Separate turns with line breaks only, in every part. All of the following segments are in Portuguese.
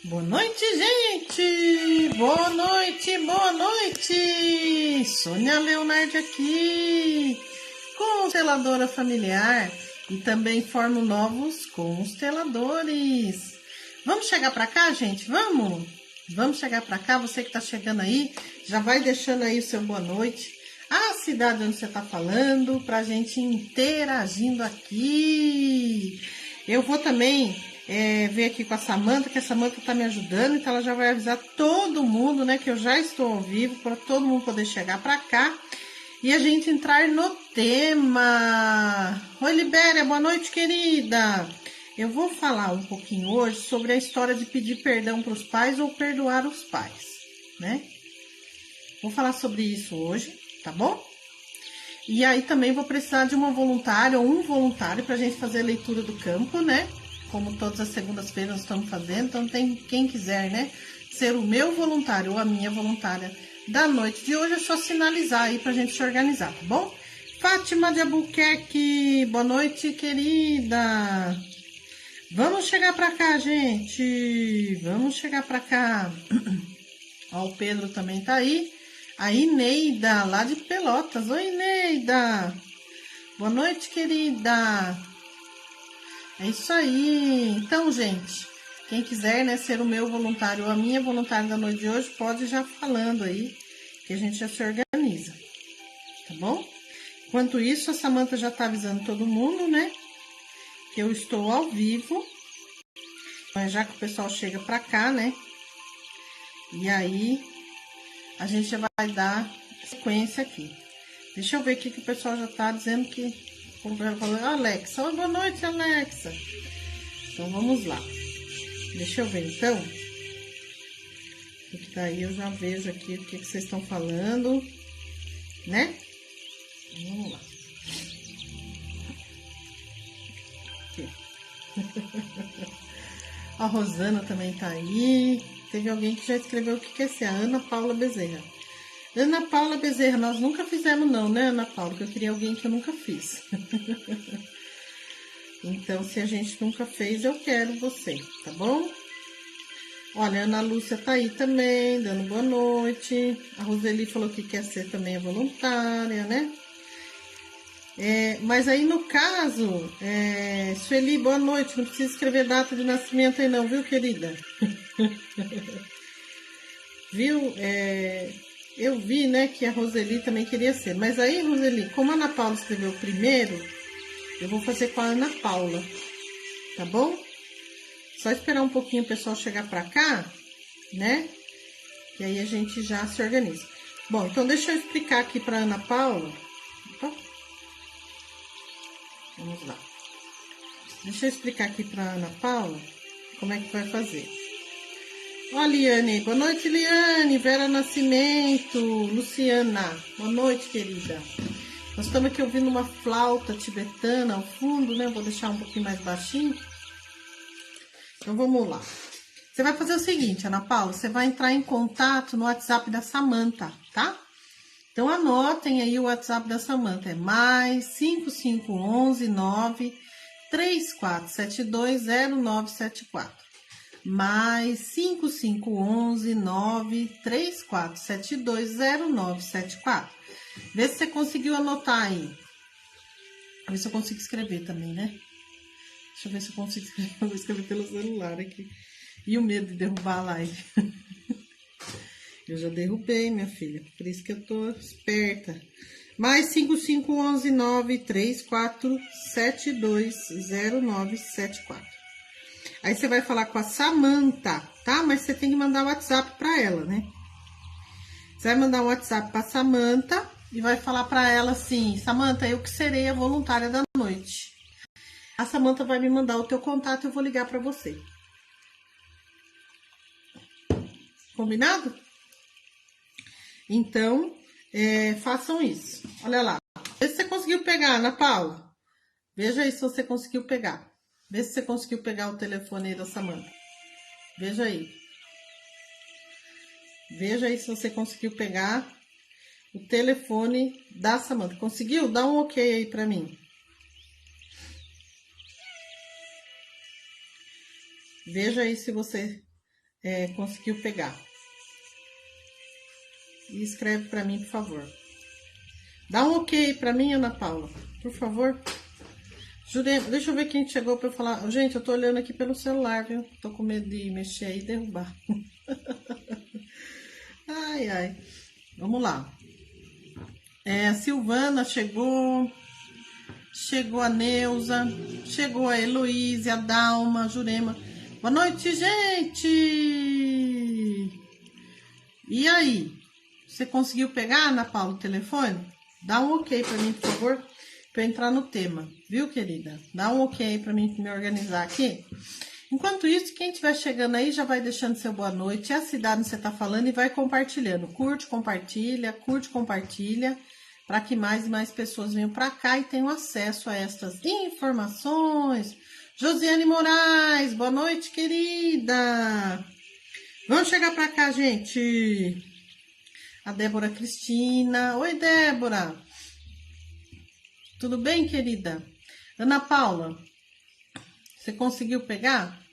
Boa noite, gente! Boa noite, boa noite! Sônia Leonardi aqui, consteladora familiar, e também formo novos consteladores. Vamos chegar para cá, gente? Vamos? Vamos chegar para cá, você que está chegando aí, já vai deixando aí o seu boa noite, a cidade onde você está falando, para a gente interagindo aqui. Eu vou também ver aqui com a Samanta, que a Samanta está me ajudando, então ela já vai avisar todo mundo, né, que eu já estou ao vivo, para todo mundo poder chegar para cá e a gente entrar no tema. Oi, Libéria, boa noite, querida. Eu vou falar um pouquinho hoje sobre a história de pedir perdão para os pais ou perdoar os pais, né? Vou falar sobre isso hoje, tá bom? E aí também vou precisar de uma voluntária ou um voluntário para a gente fazer a leitura do campo, né? Como todas as segundas-feiras nós estamos fazendo, então tem quem quiser, né? Ser o meu voluntário ou a minha voluntária da noite de hoje, é só sinalizar aí para a gente se organizar, tá bom? Fátima de Albuquerque, boa noite, querida. Vamos chegar para cá, gente. Vamos chegar para cá. Ó, o Pedro também tá aí. A Ineida, lá de Pelotas. Oi, Ineida. Boa noite, querida. É isso aí. Então, gente, quem quiser, né, ser o meu voluntário ou a minha voluntária da noite de hoje, pode ir já falando aí, que a gente já se organiza. Tá bom? Enquanto isso, a Samanta já tá avisando todo mundo, né, que eu estou ao vivo. Mas já que o pessoal chega pra cá, né, e aí a gente já vai dar sequência aqui. Deixa eu ver aqui que o pessoal já tá dizendo que... Alexa, oh, boa noite, Alexa. Então vamos lá. Deixa eu ver então. Porque daí eu já vejo aqui o que vocês estão falando, né? Vamos lá. Aqui. A Rosana também tá aí. Teve alguém que já escreveu o que quer ser, a Ana Paula Bezerra. Ana Paula Bezerra, nós nunca fizemos não, né, Ana Paula? Porque eu queria alguém que eu nunca fiz. Então, se a gente nunca fez, eu quero você, tá bom? Olha, a Ana Lúcia tá aí também, dando boa noite. A Roseli falou que quer ser também voluntária, né? Mas aí, no caso, Sueli, boa noite. Não precisa escrever data de nascimento aí não, viu, querida? Viu? Eu vi, né, que a Roseli também queria ser. Mas aí, Roseli, como a Ana Paula escreveu primeiro, eu vou fazer com a Ana Paula, tá bom? Só esperar um pouquinho o pessoal chegar pra cá, né? E aí a gente já se organiza. Bom, então deixa eu explicar aqui pra Ana Paula. Opa. Vamos lá. Deixa eu explicar aqui pra Ana Paula como é que vai fazer. Ó, Liane, boa noite, Liane, Vera Nascimento, Luciana, boa noite, querida. Nós estamos aqui ouvindo uma flauta tibetana ao fundo, né? Vou deixar um pouquinho mais baixinho. Então, vamos lá. Você vai fazer o seguinte, Ana Paula, você vai entrar em contato no WhatsApp da Samanta, tá? Então, anotem aí o WhatsApp da Samanta, é mais 5511 934720974. Mais 5511 934720974. Vê se você conseguiu anotar aí. Vê se eu consigo escrever também, né? Deixa eu ver se eu consigo escrever. Eu vou escrever pelo celular aqui. E o medo de derrubar a live. Eu já derrubei, minha filha. Por isso que eu tô esperta. Mais 5511 934720974. Aí você vai falar com a Samanta, tá? Mas você tem que mandar o WhatsApp pra ela, né? Você vai mandar um WhatsApp pra Samanta e vai falar pra ela assim: Samanta, eu que serei a voluntária da noite. A Samanta vai me mandar o teu contato e eu vou ligar pra você. Combinado? Então, façam isso. Olha lá. Vê se você conseguiu pegar, Ana Paula. Veja aí se você conseguiu pegar. Vê se você conseguiu pegar o telefone aí da Samanta. Veja aí. Veja aí se você conseguiu pegar o telefone da Samanta. Conseguiu? Dá um ok aí pra mim. Veja aí se você conseguiu pegar. E escreve para mim, por favor. Dá um ok para mim, Ana Paula, por favor. Jurema, deixa eu ver quem chegou para eu falar. Gente, eu tô olhando aqui pelo celular, viu? Tô com medo de mexer aí e derrubar. Ai, ai. Vamos lá. A Silvana chegou. Chegou a Neuza. Chegou a Heloísa, a Dalma, a Jurema. Boa noite, gente! E aí? Você conseguiu pegar, Ana Paula, o telefone? Dá um ok para mim, por favor, para eu entrar no tema, viu, querida? Dá um ok para mim me organizar aqui. Enquanto isso, quem estiver chegando aí já vai deixando seu boa noite, a cidade onde você está falando e vai compartilhando. Curte, compartilha, para que mais e mais pessoas venham para cá e tenham acesso a estas informações. Josiane Moraes, boa noite, querida. Vamos chegar para cá, gente. A Débora Cristina. Oi, Débora. Tudo bem, querida? Ana Paula, você conseguiu pegar?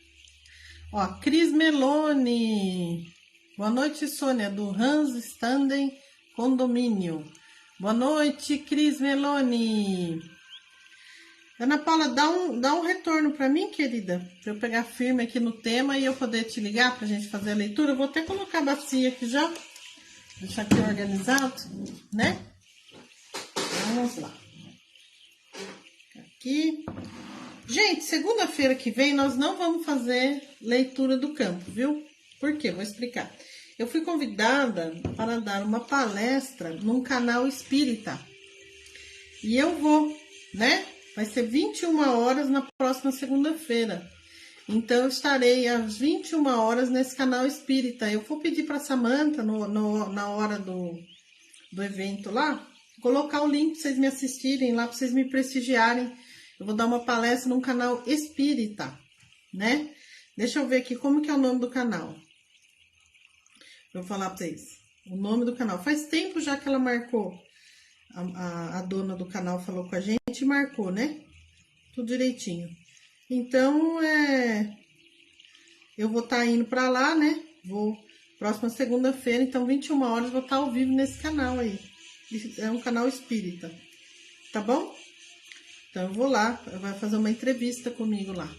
Ó, Cris Meloni. Boa noite, Sônia, do Hans Standen Condomínio. Boa noite, Cris Meloni. Ana Paula, dá um retorno para mim, querida, para eu pegar firme aqui no tema e eu poder te ligar para a gente fazer a leitura. Eu vou até colocar a bacia aqui já. Deixar aqui organizado, né? Vamos lá. Aqui. Gente, segunda-feira que vem nós não vamos fazer leitura do campo, viu? Por quê? Vou explicar. Eu fui convidada para dar uma palestra num canal espírita. E eu vou, né? Vai ser 21 horas na próxima segunda-feira. Então, eu estarei às 21 horas nesse canal espírita. Eu vou pedir para a Samanta, na hora do evento lá, colocar o link para vocês me assistirem lá, para vocês me prestigiarem. Eu vou dar uma palestra num canal espírita, né? Deixa eu ver aqui como que é o nome do canal. Eu vou falar para vocês. O nome do canal. Faz tempo já que ela marcou. A dona do canal falou com a gente e marcou, né? Tudo direitinho. Então, eu vou estar indo para lá, né? Próxima segunda-feira, então 21 horas, vou estar ao vivo nesse canal aí. É um canal espírita, tá bom? Então, eu vou lá, vai fazer uma entrevista comigo lá.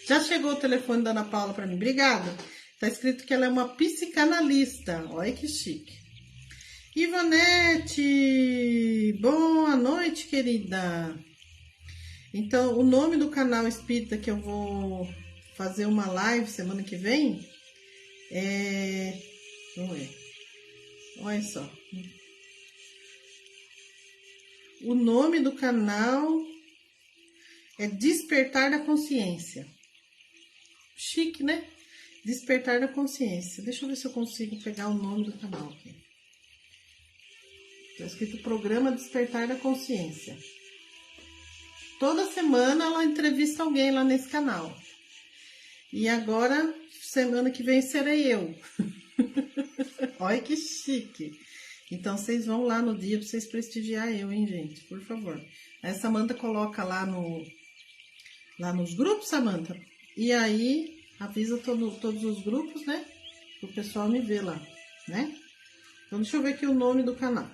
Já chegou o telefone da Ana Paula para mim, obrigada. Tá escrito que ela é uma psicanalista, olha que chique. Ivanete, boa noite, querida. Então, o nome do canal espírita que eu vou fazer uma live semana que vem vamos ver. Olha só. O nome do canal é Despertar da Consciência. Chique, né? Despertar da Consciência. Deixa eu ver se eu consigo pegar o nome do canal aqui. Está escrito Programa Despertar da Consciência. Toda semana ela entrevista alguém lá nesse canal. E agora, semana que vem, serei eu. Olha que chique. Então, vocês vão lá no dia para vocês prestigiar eu, hein, gente? Por favor. Aí, Samanta coloca lá nos grupos, Samanta. E aí, avisa todos os grupos, né? Para o pessoal me ver lá, né? Então, deixa eu ver aqui o nome do canal.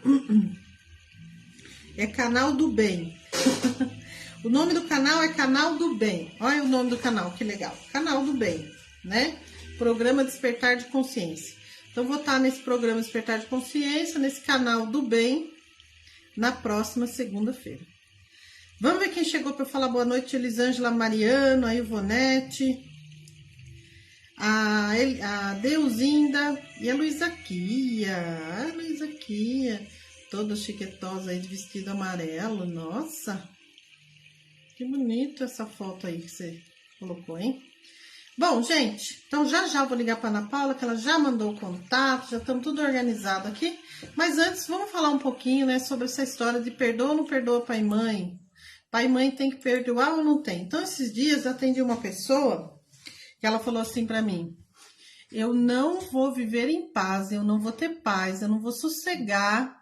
É Canal do Bem. O nome do canal é Canal do Bem. Olha o nome do canal, que legal. Canal do Bem, né? Programa Despertar de Consciência. Então, vou estar nesse programa Despertar de Consciência, nesse Canal do Bem, na próxima segunda-feira. Vamos ver quem chegou para falar boa noite. Elisângela Mariano, a Ivonete, a Deusinda e a Luísa Kia. A Luísa Kia, toda chiquetosa aí de vestido amarelo. Nossa, que bonito essa foto aí que você colocou, hein? Bom, gente, então já eu vou ligar para Ana Paula, que ela já mandou o contato, já estamos tudo organizado aqui. Mas antes, vamos falar um pouquinho, né, sobre essa história de perdoa ou não perdoa pai e mãe. Pai e mãe tem que perdoar ou não tem? Então, esses dias eu atendi uma pessoa que ela falou assim para mim: eu não vou viver em paz, eu não vou ter paz, eu não vou sossegar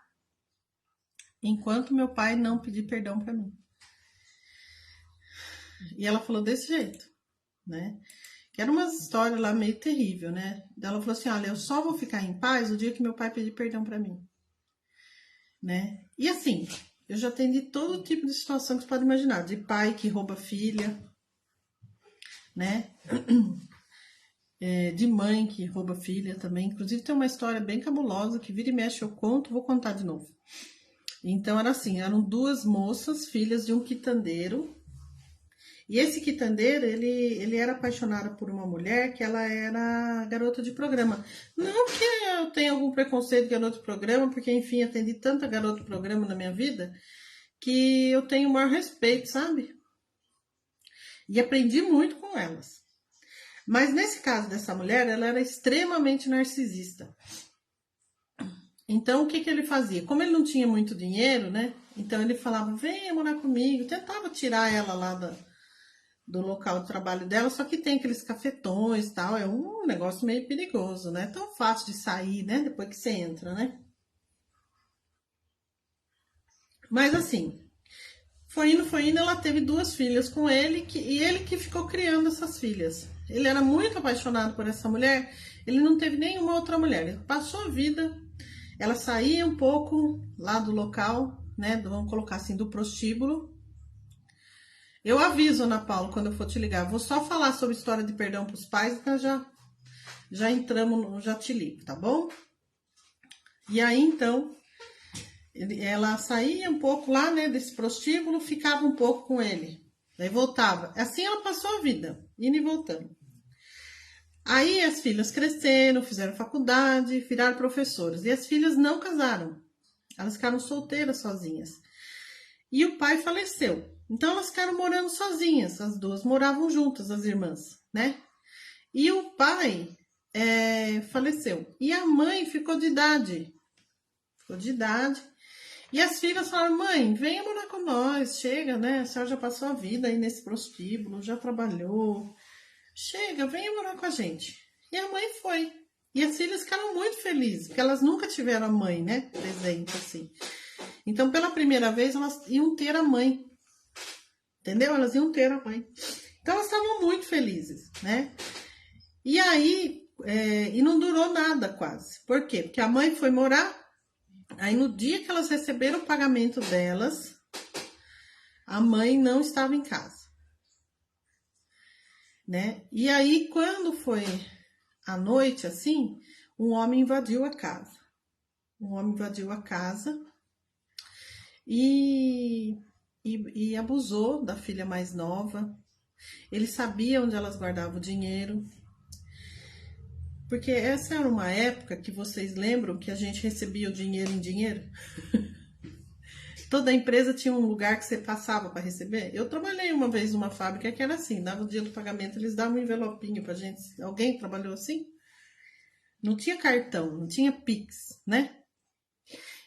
enquanto meu pai não pedir perdão para mim. E ela falou desse jeito, né? Que era uma história lá meio terrível, né? Ela falou assim, olha, eu só vou ficar em paz o dia que meu pai pedir perdão para mim, né? E assim, eu já atendi todo tipo de situação que você pode imaginar, de pai que rouba filha, né? De mãe que rouba filha também. Inclusive tem uma história bem cabulosa que vira e mexe eu conto, vou contar de novo. Então era assim, eram duas moças, filhas de um quitandeiro. E esse quitandeiro, ele era apaixonado por uma mulher que ela era garota de programa. Não que eu tenha algum preconceito de garota de programa, porque enfim, atendi tanta garota de programa na minha vida, que eu tenho o maior respeito, sabe? E aprendi muito com elas. Mas nesse caso dessa mulher, ela era extremamente narcisista. Então, o que ele fazia? Como ele não tinha muito dinheiro, né? Então, ele falava, venha morar comigo. Tentava tirar ela lá do local de trabalho dela, só que tem aqueles cafetões e tal. É um negócio meio perigoso, né? É tão fácil de sair, né? Depois que você entra, né? Mas, assim, foi indo, ela teve duas filhas com ele, e ele que ficou criando essas filhas. Ele era muito apaixonado por essa mulher, ele não teve nenhuma outra mulher. Ele passou a vida, ela saía um pouco lá do local, né? Vamos colocar assim, do prostíbulo. Eu aviso, Ana Paula, quando eu for te ligar. Vou só falar sobre história de perdão para os pais, então já entramos, já te ligo, tá bom? E aí, então, ela saía um pouco lá, né, desse prostíbulo, ficava um pouco com ele. Daí voltava. Assim ela passou a vida, indo e voltando. Aí as filhas cresceram, fizeram faculdade, viraram professoras. E as filhas não casaram. Elas ficaram solteiras sozinhas. E o pai faleceu. Então elas ficaram morando sozinhas. As duas moravam juntas, as irmãs, né? E o pai faleceu. E a mãe ficou de idade. E as filhas falaram, mãe, venha morar com nós, chega, né? A senhora já passou a vida aí nesse prostíbulo, já trabalhou. Chega, venha morar com a gente. E a mãe foi. E as filhas ficaram muito felizes, porque elas nunca tiveram a mãe, né? Presente, assim. Então, pela primeira vez, elas iam ter a mãe. Entendeu? Elas iam ter a mãe. Então, elas estavam muito felizes, né? E aí, e não durou nada quase. Por quê? Porque a mãe foi morar. Aí no dia que elas receberam o pagamento delas, a mãe não estava em casa, né? E aí quando foi à noite assim, um homem invadiu a casa. E abusou da filha mais nova. Ele sabia onde elas guardavam o dinheiro. Porque essa era uma época que vocês lembram que a gente recebia o dinheiro em dinheiro? Toda empresa tinha um lugar que você passava para receber. Eu trabalhei uma vez numa fábrica que era assim, dava o dia do pagamento, eles davam um envelopinho pra gente. Alguém trabalhou assim? Não tinha cartão, não tinha Pix, né?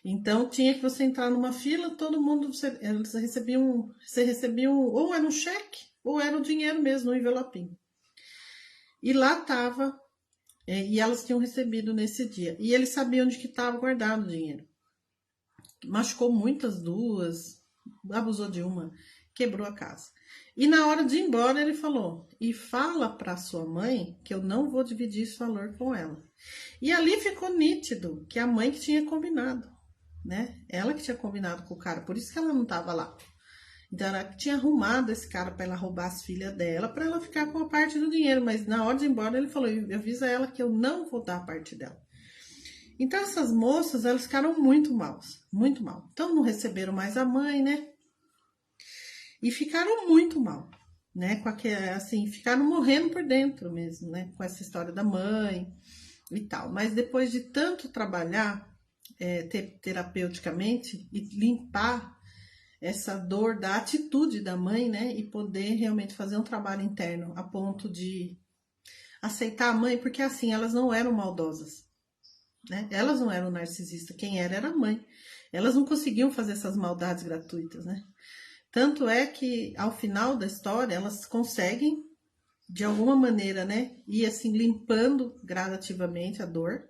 Então tinha que você entrar numa fila, todo mundo, você recebia ou era um cheque, ou era o dinheiro mesmo, um envelopinho. E lá tava. E elas tinham recebido nesse dia. E ele sabia onde que estava guardado o dinheiro. Machucou muitas duas, abusou de uma, quebrou a casa. E na hora de ir embora ele falou, e fala para sua mãe que eu não vou dividir esse valor com ela. E ali ficou nítido que a mãe que tinha combinado, né? Ela que tinha combinado com o cara, por isso que ela não estava lá. Então, ela tinha arrumado esse cara para ela roubar as filhas dela, para ela ficar com a parte do dinheiro. Mas na hora de ir embora, ele falou, avisa ela que eu não vou dar a parte dela. Então, essas moças, elas ficaram muito mal. Então, não receberam mais a mãe, né? E ficaram muito mal, né? Assim, ficaram morrendo por dentro mesmo, né? Com essa história da mãe e tal. Mas depois de tanto trabalhar terapeuticamente e limpar essa dor da atitude da mãe, né? E poder realmente fazer um trabalho interno a ponto de aceitar a mãe, porque assim, elas não eram maldosas, né? Elas não eram narcisistas, quem era a mãe. Elas não conseguiam fazer essas maldades gratuitas, né? Tanto é que ao final da história, elas conseguem, de alguma maneira, né? Ir assim, limpando gradativamente a dor.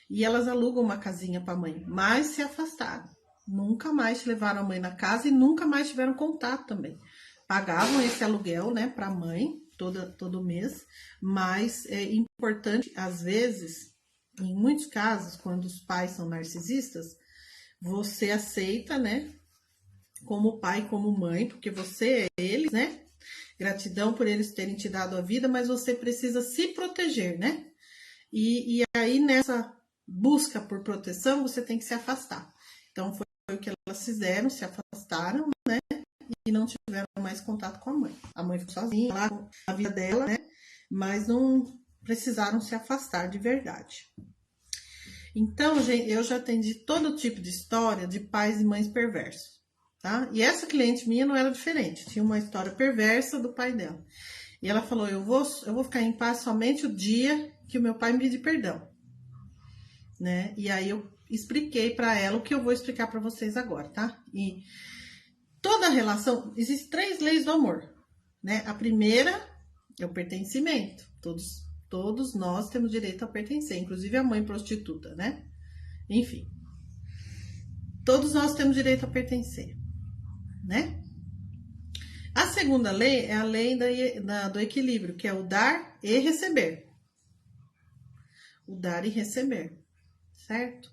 E elas alugam uma casinha para a mãe, mas se afastaram. Nunca mais levaram a mãe na casa e nunca mais tiveram contato também. Pagavam esse aluguel, né, para a mãe, todo mês, mas é importante, às vezes, em muitos casos, quando os pais são narcisistas, você aceita, né, como pai, como mãe, porque você é eles, né? Gratidão por eles terem te dado a vida, mas você precisa se proteger, né? E aí, nessa busca por proteção, você tem que se afastar. Então, foi o que elas fizeram, se afastaram, né? E não tiveram mais contato com a mãe. A mãe ficou sozinha lá com a vida dela, né? Mas não precisaram se afastar de verdade. Então, gente, eu já atendi todo tipo de história de pais e mães perversos, tá? E essa cliente minha não era diferente. Tinha uma história perversa do pai dela. E ela falou, eu vou ficar em paz somente o dia que o meu pai me pedir perdão, né? E aí eu expliquei para ela o que eu vou explicar para vocês agora, tá? E toda relação, existem 3 leis do amor, né? A primeira é o pertencimento. Todos nós temos direito a pertencer, inclusive a mãe prostituta, né? Enfim, todos nós temos direito a pertencer, né? A segunda lei é a lei do equilíbrio, que é o dar e receber. O dar e receber, certo?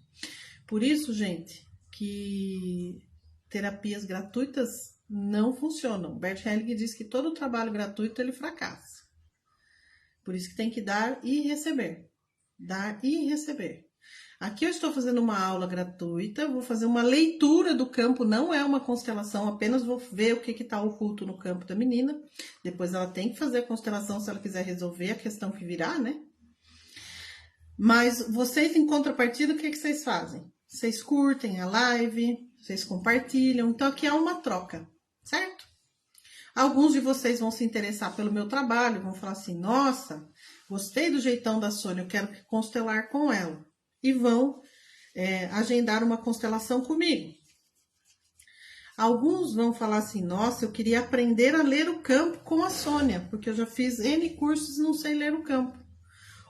Por isso, gente, que terapias gratuitas não funcionam. Bert Hellinger diz que todo trabalho gratuito ele fracassa. Por isso que tem que dar e receber. Dar e receber. Aqui eu estou fazendo uma aula gratuita, vou fazer uma leitura do campo, não é uma constelação, apenas vou ver o que está oculto no campo da menina. Depois ela tem que fazer a constelação se ela quiser resolver a questão que virá, né? Mas vocês, em contrapartida, o que vocês fazem? Vocês curtem a live, vocês compartilham, então aqui é uma troca, certo? Alguns de vocês vão se interessar pelo meu trabalho, vão falar assim, nossa, gostei do jeitão da Sônia, eu quero constelar com ela. E vão agendar uma constelação comigo. Alguns vão falar assim, nossa, eu queria aprender a ler o campo com a Sônia, porque eu já fiz N cursos e não sei ler o campo.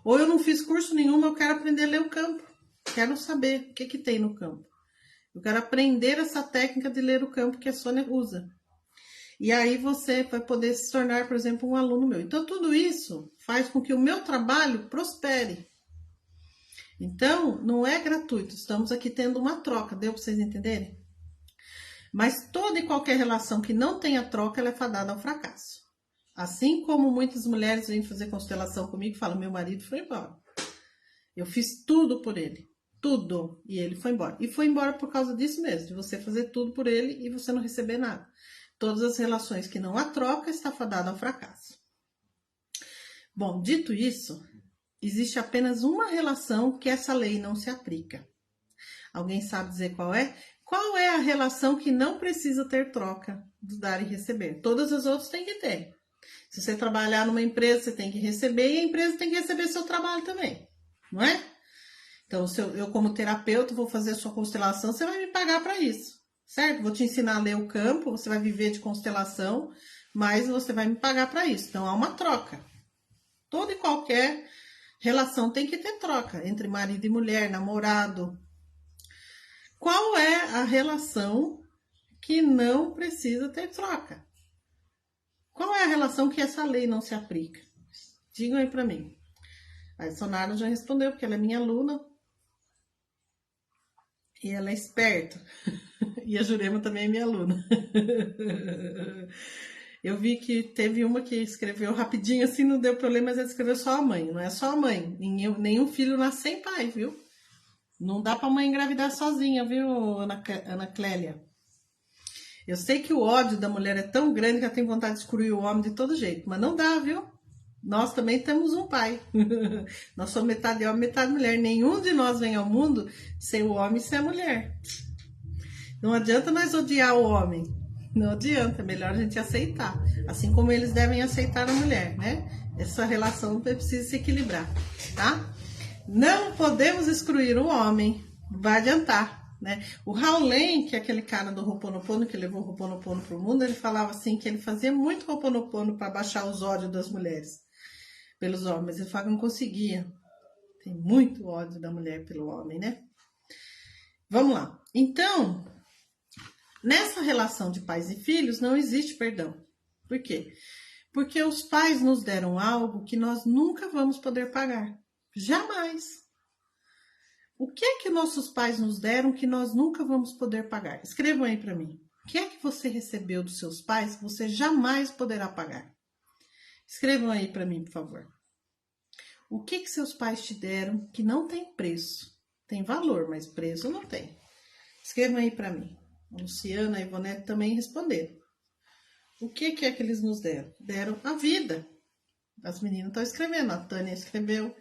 Ou eu não fiz curso nenhum, mas eu quero aprender a ler o campo. Quero saber o que tem no campo. Eu quero aprender essa técnica de ler o campo que a Sônia usa. E aí você vai poder se tornar, por exemplo, um aluno meu. Então, tudo isso faz com que o meu trabalho prospere. Então, não é gratuito. Estamos aqui tendo uma troca. Deu para vocês entenderem? Mas toda e qualquer relação que não tenha troca, ela é fadada ao fracasso. Assim como muitas mulheres vêm fazer constelação comigo e falam, meu marido foi embora. Eu fiz tudo por ele. Tudo. E ele foi embora. E foi embora por causa disso mesmo. De você fazer tudo por ele e você não receber nada. Todas as relações que não há troca está fadada ao fracasso. Bom, dito isso, existe apenas uma relação que essa lei não se aplica. Alguém sabe dizer qual é? Qual é a relação que não precisa ter troca do dar e receber? Todas as outras tem que ter. Se você trabalhar numa empresa, você tem que receber e a empresa tem que receber seu trabalho também, não é? Então, se eu como terapeuta vou fazer a sua constelação, você vai me pagar para isso, certo? Vou te ensinar a ler o campo, você vai viver de constelação, mas você vai me pagar para isso. Então, há uma troca. Toda e qualquer relação tem que ter troca entre marido e mulher, namorado. Qual é a relação que não precisa ter troca? Qual é a relação que essa lei não se aplica? Digam aí para mim. A Sonara já respondeu, porque ela é minha aluna. E ela é esperta. E a Jurema também é minha aluna. Eu vi que teve uma que escreveu rapidinho assim, não deu problema, mas ela escreveu só a mãe. Não é só a mãe. Nenhum filho nasce sem pai, viu? Não dá pra mãe engravidar sozinha, viu, Ana Clélia? Eu sei que o ódio da mulher é tão grande que ela tem vontade de excluir o homem de todo jeito, mas não dá, viu? Nós também temos um pai. Nós somos metade homem, metade mulher. Nenhum de nós vem ao mundo sem o homem e sem a mulher. Não adianta nós odiar o homem. Não adianta, é melhor a gente aceitar. Assim como eles devem aceitar a mulher, né? Essa relação precisa se equilibrar, tá? Não podemos excluir o homem. Vai adiantar. Né? O Howley, que é aquele cara do Ho'oponopono, que levou o Ho'oponopono para o mundo, ele falava assim que ele fazia muito Ho'oponopono para baixar os ódios das mulheres pelos homens, mas ele falava que não conseguia. Tem muito ódio da mulher pelo homem, né? Vamos lá. Então, nessa relação de pais e filhos não existe perdão. Por quê? Porque os pais nos deram algo que nós nunca vamos poder pagar. Jamais. O que é que nossos pais nos deram que nós nunca vamos poder pagar? Escrevam aí para mim. O que é que você recebeu dos seus pais que você jamais poderá pagar? Escrevam aí para mim, por favor. O que seus pais te deram que não tem preço? Tem valor, mas preço não tem. Escrevam aí para mim. A Luciana, a Ivonete também responderam. O que é que eles nos deram? Deram a vida. As meninas estão escrevendo. A Tânia escreveu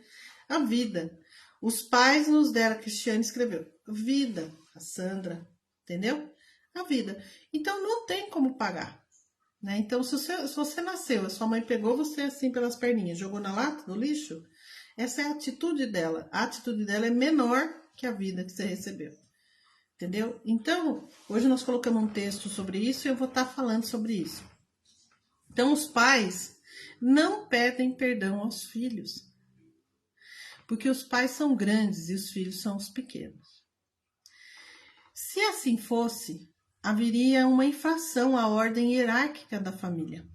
a vida. Os pais nos deram, a Cristiane escreveu, vida. A Sandra, entendeu? A vida. Então, não tem como pagar. Né? Então, se você nasceu, a sua mãe pegou você assim pelas perninhas, jogou na lata do lixo, essa é a atitude dela. A atitude dela é menor que a vida que você recebeu. Entendeu? Então, hoje nós colocamos um texto sobre isso e eu vou estar falando sobre isso. Então, os pais não pedem perdão aos filhos. Porque os pais são grandes e os filhos são os pequenos. Se assim fosse, haveria uma infração à ordem hierárquica da família.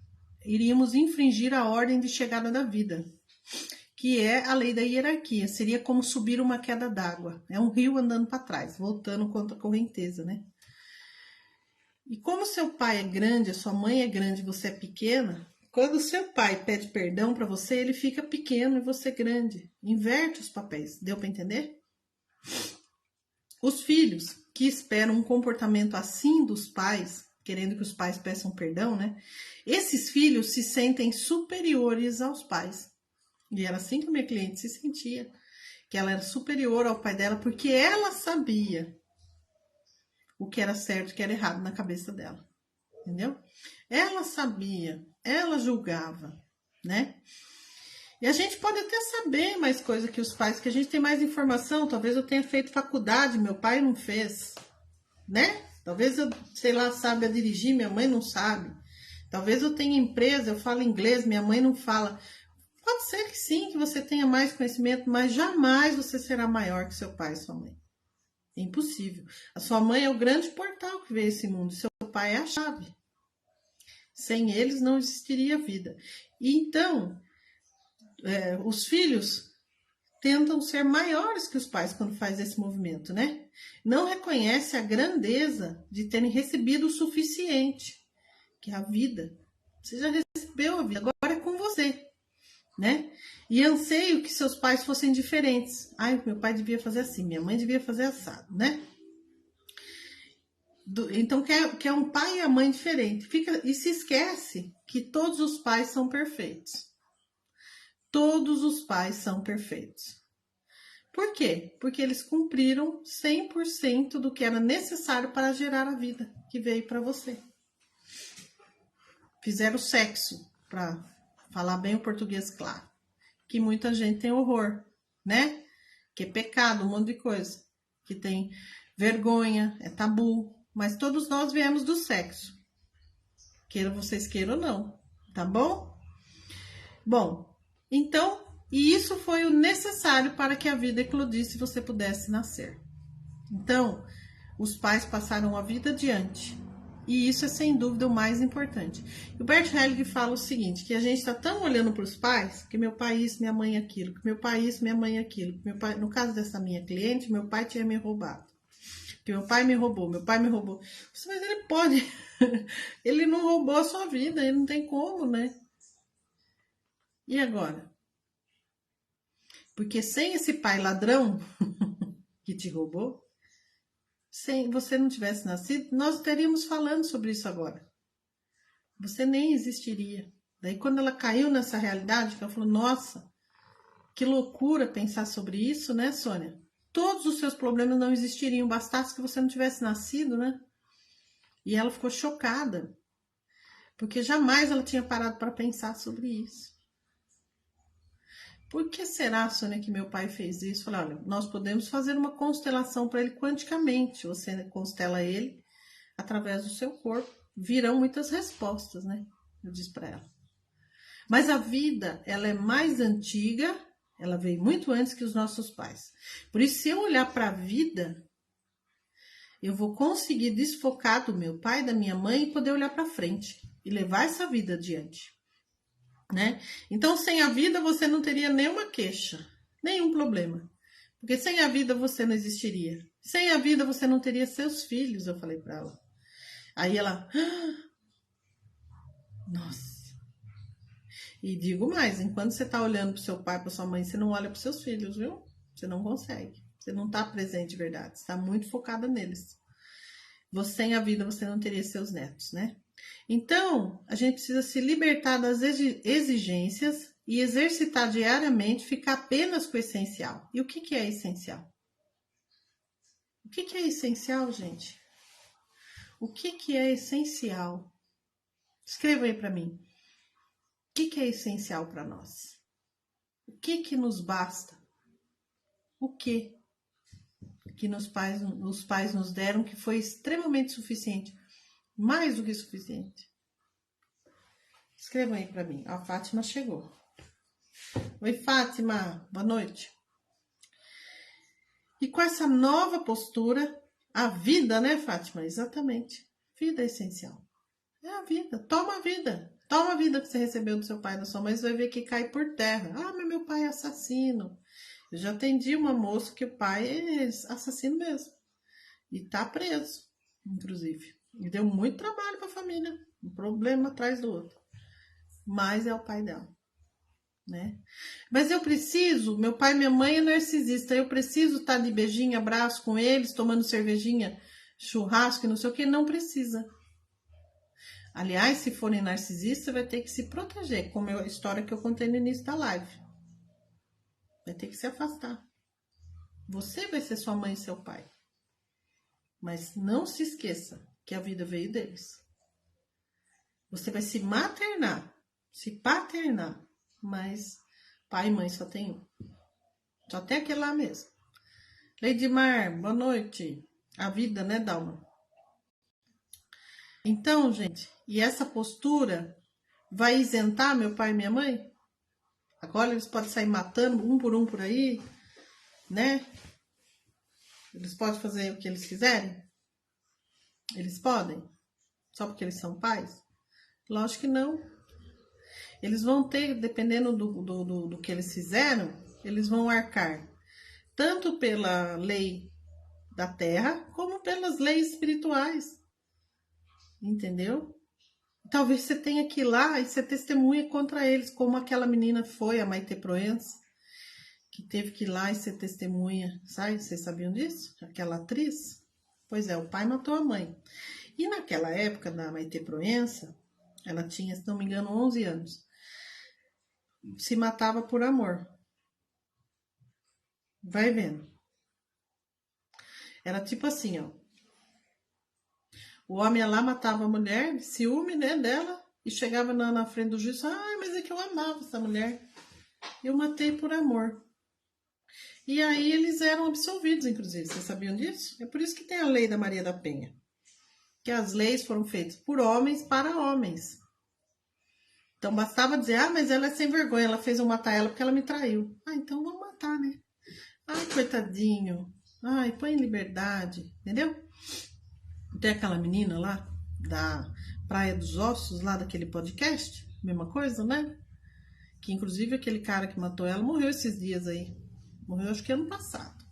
Iríamos infringir a ordem de chegada da vida, que é a lei da hierarquia. Seria como subir uma queda d'água. É um rio andando para trás, voltando contra a correnteza, né? E como seu pai é grande, a sua mãe é grande e você é pequena, quando seu pai pede perdão para você, ele fica pequeno e você grande. Inverte os papéis. Deu para entender? Os filhos que esperam um comportamento assim dos pais, querendo que os pais peçam perdão, né? Esses filhos se sentem superiores aos pais. E era assim que a minha cliente se sentia, que ela era superior ao pai dela, porque ela sabia o que era certo e o que era errado na cabeça dela. Entendeu? Ela sabia, ela julgava, né? E a gente pode até saber mais coisa que os pais, que a gente tem mais informação. Talvez eu tenha feito faculdade, meu pai não fez, né? Talvez eu, sei lá, saiba dirigir, minha mãe não sabe. Talvez eu tenha empresa, eu falo inglês, minha mãe não fala. Pode ser que sim, que você tenha mais conhecimento, mas jamais você será maior que seu pai e sua mãe. É impossível. A sua mãe é o grande portal que veio esse mundo, seu pai é a chave. Sem eles não existiria vida. E então, os filhos tentam ser maiores que os pais quando faz esse movimento, né? Não reconhece a grandeza de terem recebido o suficiente, que é a vida. Você já recebeu a vida, agora é com você, né? E anseio que seus pais fossem diferentes. Ai, meu pai devia fazer assim, minha mãe devia fazer assado, né? Então, quer um pai e a mãe diferente. E se esquece que todos os pais são perfeitos. Todos os pais são perfeitos. Por quê? Porque eles cumpriram 100% do que era necessário para gerar a vida que veio para você. Fizeram sexo, para falar bem o português claro. Que muita gente tem horror, né? Que é pecado, um monte de coisa. Que tem vergonha, é tabu. Mas todos nós viemos do sexo. Queiram vocês queiram ou não. Tá bom? Bom, então, e isso foi o necessário para que a vida eclodisse e você pudesse nascer. Então, os pais passaram a vida adiante. E isso é sem dúvida o mais importante. O Bert Hellinger fala o seguinte, que a gente está tão olhando para os pais, que meu pai isso, minha mãe aquilo, que meu pai isso, minha mãe aquilo. Meu pai, no caso dessa minha cliente, meu pai tinha me roubado. Que meu pai me roubou, meu pai me roubou. Mas ele pode, ele não roubou a sua vida, ele não tem como, né? E agora? Porque sem esse pai ladrão que te roubou, se você não tivesse nascido, nós estaríamos falando sobre isso agora. Você nem existiria. Daí quando ela caiu nessa realidade, ela falou, nossa, que loucura pensar sobre isso, né, Sônia? Todos os seus problemas não existiriam, bastasse que você não tivesse nascido, né? E ela ficou chocada, porque jamais ela tinha parado para pensar sobre isso. Por que será, Sônia, que meu pai fez isso? Falei, olha, nós podemos fazer uma constelação para ele quanticamente. Você constela ele através do seu corpo. Virão muitas respostas, né? Eu disse para ela. Mas a vida, ela é mais antiga, ela veio muito antes que os nossos pais. Por isso, se eu olhar para a vida, eu vou conseguir desfocar do meu pai, da minha mãe e poder olhar para frente e levar essa vida adiante. né? Então, sem a vida, você não teria nenhuma queixa, nenhum problema. Porque sem a vida, você não existiria. Sem a vida, você não teria seus filhos, eu falei para ela. Aí ela... Nossa. E digo mais, enquanto você tá olhando pro seu pai, pra sua mãe, você não olha pros seus filhos, viu? Você não consegue. Você não tá presente de verdade. Você tá muito focada neles. Você, sem a vida, você não teria seus netos, né? Então, a gente precisa se libertar das exigências e exercitar diariamente, ficar apenas com o essencial. E o que é essencial? O que é essencial, gente? O que é essencial? Escreva aí para mim. O que é essencial para nós? O que nos basta? O que os pais nos deram que foi extremamente suficiente? Mais do que suficiente. Escrevam aí para mim. A Fátima chegou. Oi, Fátima. Boa noite. E com essa nova postura, a vida, né, Fátima? Exatamente. Vida é essencial. É a vida. Toma a vida. Toma a vida que você recebeu do seu pai e da sua mãe, você vai ver que cai por terra. Ah, mas meu pai é assassino. Eu já atendi uma moça que o pai é assassino mesmo. E tá preso, inclusive. E deu muito trabalho para a família. Um problema atrás do outro. Mas é o pai dela. Né? Mas eu preciso, meu pai e minha mãe é narcisista, eu preciso estar de beijinho, abraço com eles, tomando cervejinha, churrasco e não sei o que, não precisa. Aliás, se forem narcisistas, vai ter que se proteger, como a história que eu contei no início da live. Vai ter que se afastar. Você vai ser sua mãe e seu pai. Mas não se esqueça que a vida veio deles. Você vai se maternar, se paternar, mas pai e mãe só tem um. Só tem aquele lá mesmo. Leidimar, boa noite. A vida, né, Dalma? Então, gente, e essa postura vai isentar meu pai e minha mãe? Agora eles podem sair matando um por aí, né? Eles podem fazer o que eles quiserem? Eles podem? Só porque eles são pais? Lógico que não. Eles vão ter, dependendo do que eles fizeram, eles vão arcar tanto pela lei da terra, como pelas leis espirituais. Entendeu? Talvez você tenha que ir lá e ser testemunha contra eles, como aquela menina foi, a Maite Proença, que teve que ir lá e ser testemunha, sabe? Vocês sabiam disso? Aquela atriz? Pois é, o pai matou a mãe. E naquela época, da Maite Proença, ela tinha, se não me engano, 11 anos. Se matava por amor. Vai vendo. Era tipo assim, ó. O homem ia lá, matava a mulher, ciúme, né, dela, e chegava na frente do juiz, mas é que eu amava essa mulher. Eu matei por amor. E aí eles eram absolvidos, inclusive. Vocês sabiam disso? É por isso que tem a lei da Maria da Penha. Que as leis foram feitas por homens para homens. Então bastava dizer, mas ela é sem vergonha, ela fez eu matar ela porque ela me traiu. Então vamos matar, né? Ai, coitadinho. Ai, põe em liberdade, entendeu? Tem aquela menina lá, da Praia dos Ossos, lá daquele podcast, mesma coisa, né? Que inclusive aquele cara que matou ela morreu esses dias aí. Morreu acho que ano passado.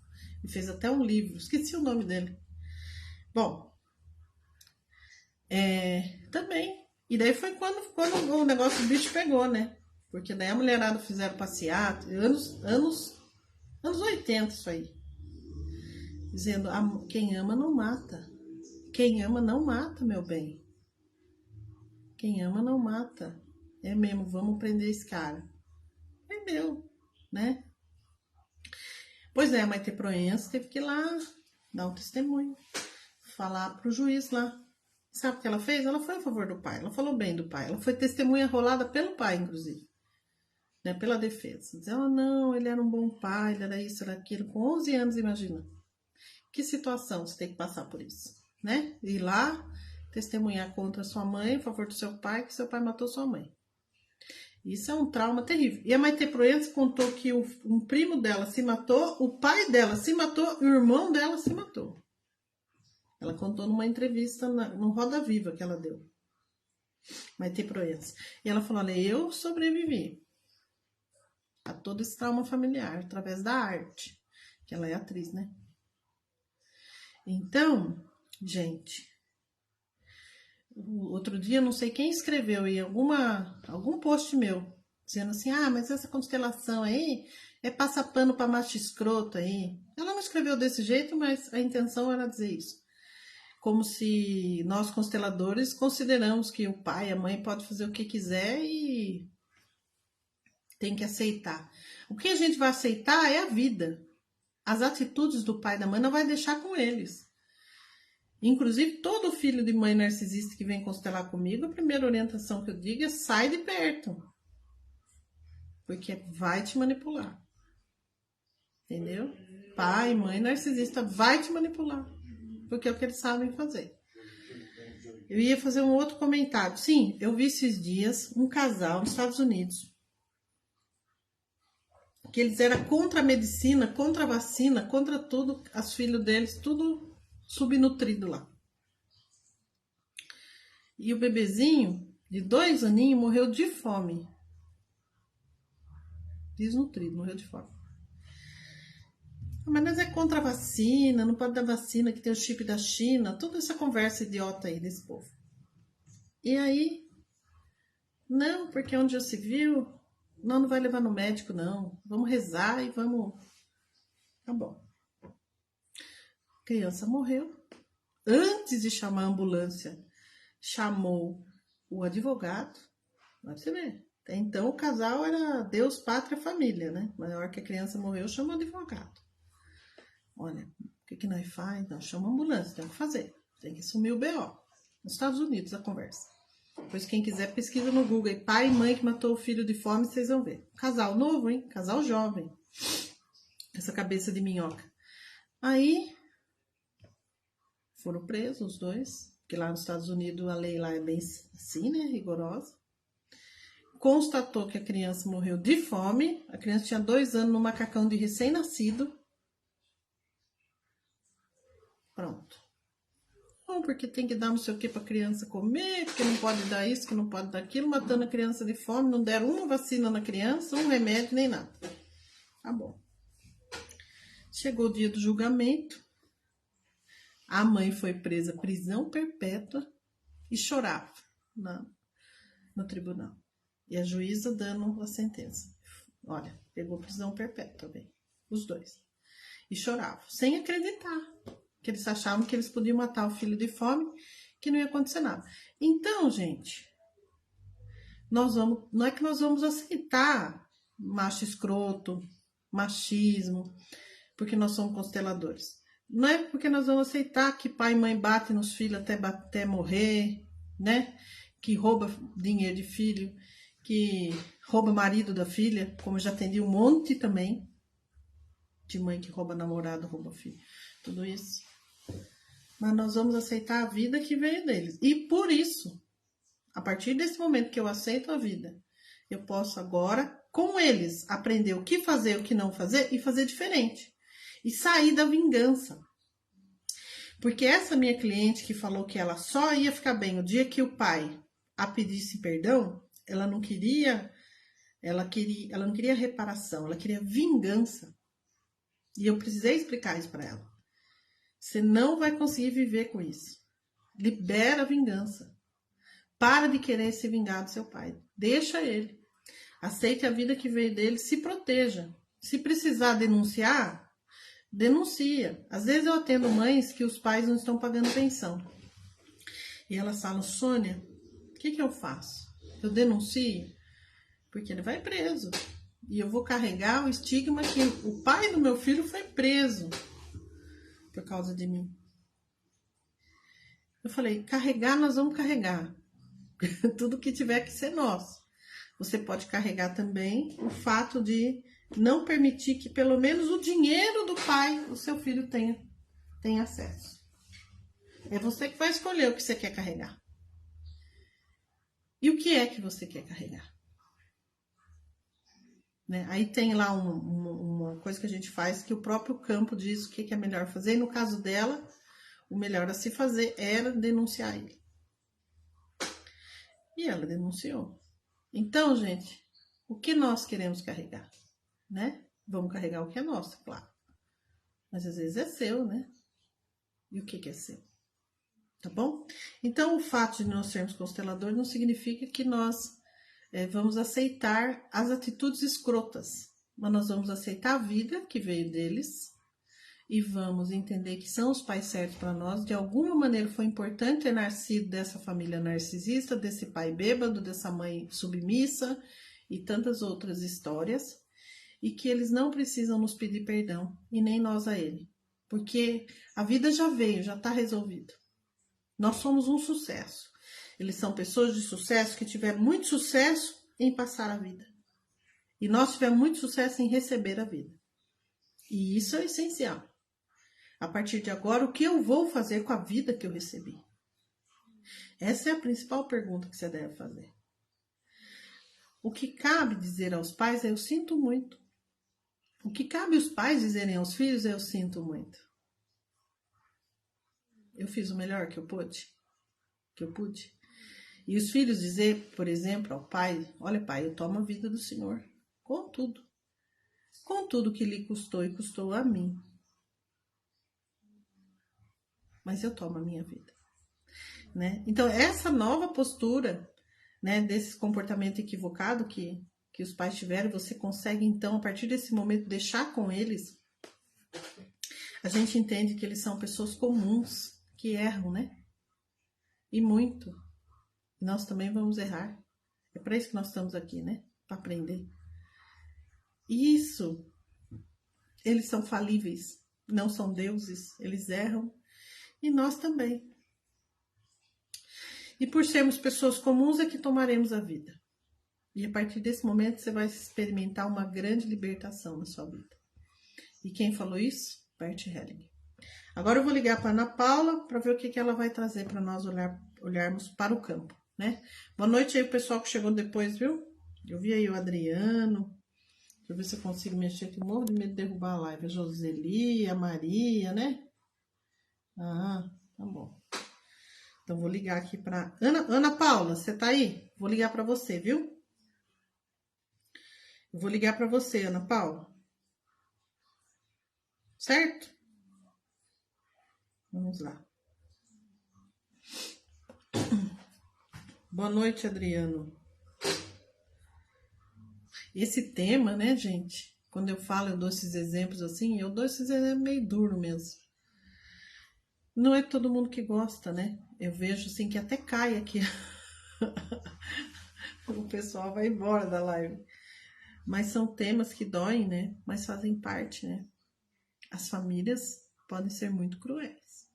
E fez até um livro, esqueci o nome dele. Bom, também. E daí foi quando o negócio do bicho pegou, né? Porque daí a mulherada fizeram passeata, anos 80 isso aí. Dizendo, quem ama não mata. Quem ama não mata, meu bem. Quem ama não mata. É mesmo, vamos prender esse cara. Entendeu, né? Pois é, a Maite Proença teve que ir lá dar um testemunho. Falar pro juiz lá. Sabe o que ela fez? Ela foi a favor do pai. Ela falou bem do pai. Ela foi testemunha rolada pelo pai, inclusive. Né? Pela defesa. Diz ela, não, ele era um bom pai, ele era isso, era aquilo. Com 11 anos, imagina. Que situação você tem que passar por isso, né? Ir lá, testemunhar contra sua mãe, a favor do seu pai, que seu pai matou sua mãe. Isso é um trauma terrível. E a Maite Proença contou que um primo dela se matou, o pai dela se matou, o irmão dela se matou. Ela contou numa entrevista no Roda Viva que ela deu. Maite Proença. E ela falou, olha, eu sobrevivi a todo esse trauma familiar através da arte, que ela é atriz, né? Então, gente, outro dia, não sei quem escreveu em algum post meu, dizendo assim, mas essa constelação aí é passar pano pra macho escroto aí. Ela não escreveu desse jeito, mas a intenção era dizer isso. Como se nós consteladores consideramos que o pai, a mãe pode fazer o que quiser e tem que aceitar. O que a gente vai aceitar é a vida. As atitudes do pai e da mãe não vai deixar com eles. Inclusive, todo filho de mãe narcisista que vem constelar comigo, a primeira orientação que eu digo é sai de perto. Porque vai te manipular. Entendeu? Pai, mãe narcisista vai te manipular. Porque é o que eles sabem fazer. Eu ia fazer um outro comentário. Sim, eu vi esses dias um casal nos Estados Unidos. Que eles eram contra a medicina, contra a vacina, contra tudo. Os filhos deles, tudo subnutrido lá. E o bebezinho, de 2 aninhos, morreu de fome. Desnutrido, morreu de fome. Mas nós é contra a vacina, não pode dar vacina, que tem o chip da China, toda essa conversa idiota aí desse povo. E aí, não, porque onde já se viu, não vai levar no médico, não. Vamos rezar e vamos... Tá bom. A criança morreu. Antes de chamar a ambulância, chamou o advogado. Vai você ver. Até então o casal era Deus, pátria, família, né? Mas na hora que a criança morreu, chamou o advogado. Olha, o que nós faz? Nós chamamos a ambulância, tem que fazer. Tem que assumir o BO. Nos Estados Unidos a conversa. Depois quem quiser pesquisa no Google aí, pai e mãe que matou o filho de fome, vocês vão ver. Casal novo, hein? Casal jovem. Essa cabeça de minhoca. Aí foram presos os dois, porque lá nos Estados Unidos a lei lá é bem assim, né? Rigorosa. Constatou que a criança morreu de fome. A criança tinha 2 anos no macacão de recém-nascido. Pronto. Não, porque tem que dar não sei o que para a criança comer, porque não pode dar isso, que não pode dar aquilo, matando a criança de fome, não deram uma vacina na criança, um remédio, nem nada. Tá bom. Chegou o dia do julgamento, a mãe foi presa, prisão perpétua, e chorava no tribunal. E a juíza dando a sentença. Olha, pegou prisão perpétua também, os dois. E chorava, sem acreditar. Que eles achavam que eles podiam matar o filho de fome, que não ia acontecer nada. Então, gente, não é que nós vamos aceitar macho escroto, machismo, porque nós somos consteladores. Não é porque nós vamos aceitar que pai e mãe batem nos filhos até morrer, né? Que rouba dinheiro de filho, que rouba marido da filha, como eu já atendi um monte também, de mãe que rouba namorado, rouba filho. Tudo isso. Mas nós vamos aceitar a vida que veio deles. E por isso, a partir desse momento que eu aceito a vida, eu posso agora, com eles, aprender o que fazer, o que não fazer e fazer diferente. E sair da vingança. Porque essa minha cliente que falou que ela só ia ficar bem o dia que o pai a pedisse perdão, ela não queria reparação, ela queria vingança. E eu precisei explicar isso para ela. Você não vai conseguir viver com isso. Libera a vingança. Para de querer se vingar do seu pai. Deixa ele. Aceite a vida que veio dele. Se proteja. Se precisar denunciar, denuncia. Às vezes eu atendo mães que os pais não estão pagando pensão. E elas falam, Sônia, o que eu faço? Eu denuncio? Porque ele vai preso. E eu vou carregar o estigma que o pai do meu filho foi preso por causa de mim. Eu falei, carregar nós vamos carregar. Tudo que tiver que ser nosso. Você pode carregar também o fato de não permitir que pelo menos o dinheiro do pai, o seu filho tenha acesso. É você que vai escolher o que você quer carregar. E o que é que você quer carregar? Né? Aí tem lá uma coisa que a gente faz que o próprio campo diz o que é melhor fazer. E no caso dela, o melhor a se fazer era denunciar ele. E ela denunciou. Então, gente, o que nós queremos carregar, né? Vamos carregar o que é nosso, claro. Mas às vezes é seu, né? E o que é seu? Tá bom? Então, o fato de nós sermos consteladores não significa que nós vamos aceitar as atitudes escrotas. Mas nós vamos aceitar a vida que veio deles e vamos entender que são os pais certos para nós. De alguma maneira foi importante ter nascido dessa família narcisista, desse pai bêbado, dessa mãe submissa e tantas outras histórias. E que eles não precisam nos pedir perdão e nem nós a ele. Porque a vida já veio, já está resolvido. Nós somos um sucesso. Eles são pessoas de sucesso que tiveram muito sucesso em passar a vida. E nós tivemos muito sucesso em receber a vida. E isso é essencial. A partir de agora, o que eu vou fazer com a vida que eu recebi? Essa é a principal pergunta que você deve fazer. O que cabe dizer aos pais é eu sinto muito. O que cabe os pais dizerem aos filhos é eu sinto muito. Eu fiz o melhor que eu pude. E os filhos dizer, por exemplo, ao pai, olha pai, eu tomo a vida do Senhor. Com tudo que lhe custou e custou a mim. Mas eu tomo a minha vida. Né? Então, essa nova postura, né, desse comportamento equivocado que os pais tiveram, você consegue, então, a partir desse momento, deixar com eles. A gente entende que eles são pessoas comuns, que erram, né? E muito. Nós também vamos errar. É para isso que nós estamos aqui, né? Para aprender. Isso. Eles são falíveis, não são deuses, eles erram. E nós também. E por sermos pessoas comuns é que tomaremos a vida. E a partir desse momento você vai experimentar uma grande libertação na sua vida. E quem falou isso? Bert Helling. Agora eu vou ligar para Ana Paula para ver o que ela vai trazer para nós olharmos para o campo, né? Boa noite aí o pessoal que chegou depois, viu? Eu vi aí o Adriano. Deixa eu ver se eu consigo mexer aqui. Morro de medo de derrubar a live. A Joseli, a Maria, né? Ah, tá bom. Então vou ligar aqui para Ana Paula, você tá aí? Vou ligar para você, viu? Eu vou ligar para você, Ana Paula. Certo? Vamos lá. Boa noite, Adriano. Esse tema, né, gente? Quando eu falo, eu dou esses exemplos assim, eu dou esses exemplos meio duro mesmo. Não é todo mundo que gosta, né? Eu vejo assim que até cai aqui. O pessoal vai embora da live. Mas são temas que doem, né? Mas fazem parte, né? As famílias podem ser muito cruéis.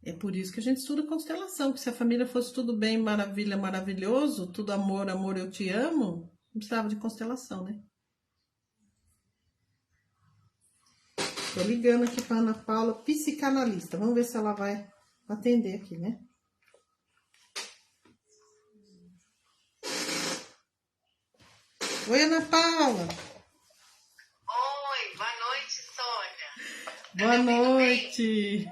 É por isso que a gente estuda constelação, que se a família fosse tudo bem, maravilha, maravilhoso, tudo amor, amor, eu te amo, não precisava de constelação, né? Tô ligando aqui para Ana Paula, psicanalista. Vamos ver se ela vai atender aqui, né? Oi, Ana Paula.
Oi, boa noite, Sônia.
Boa noite.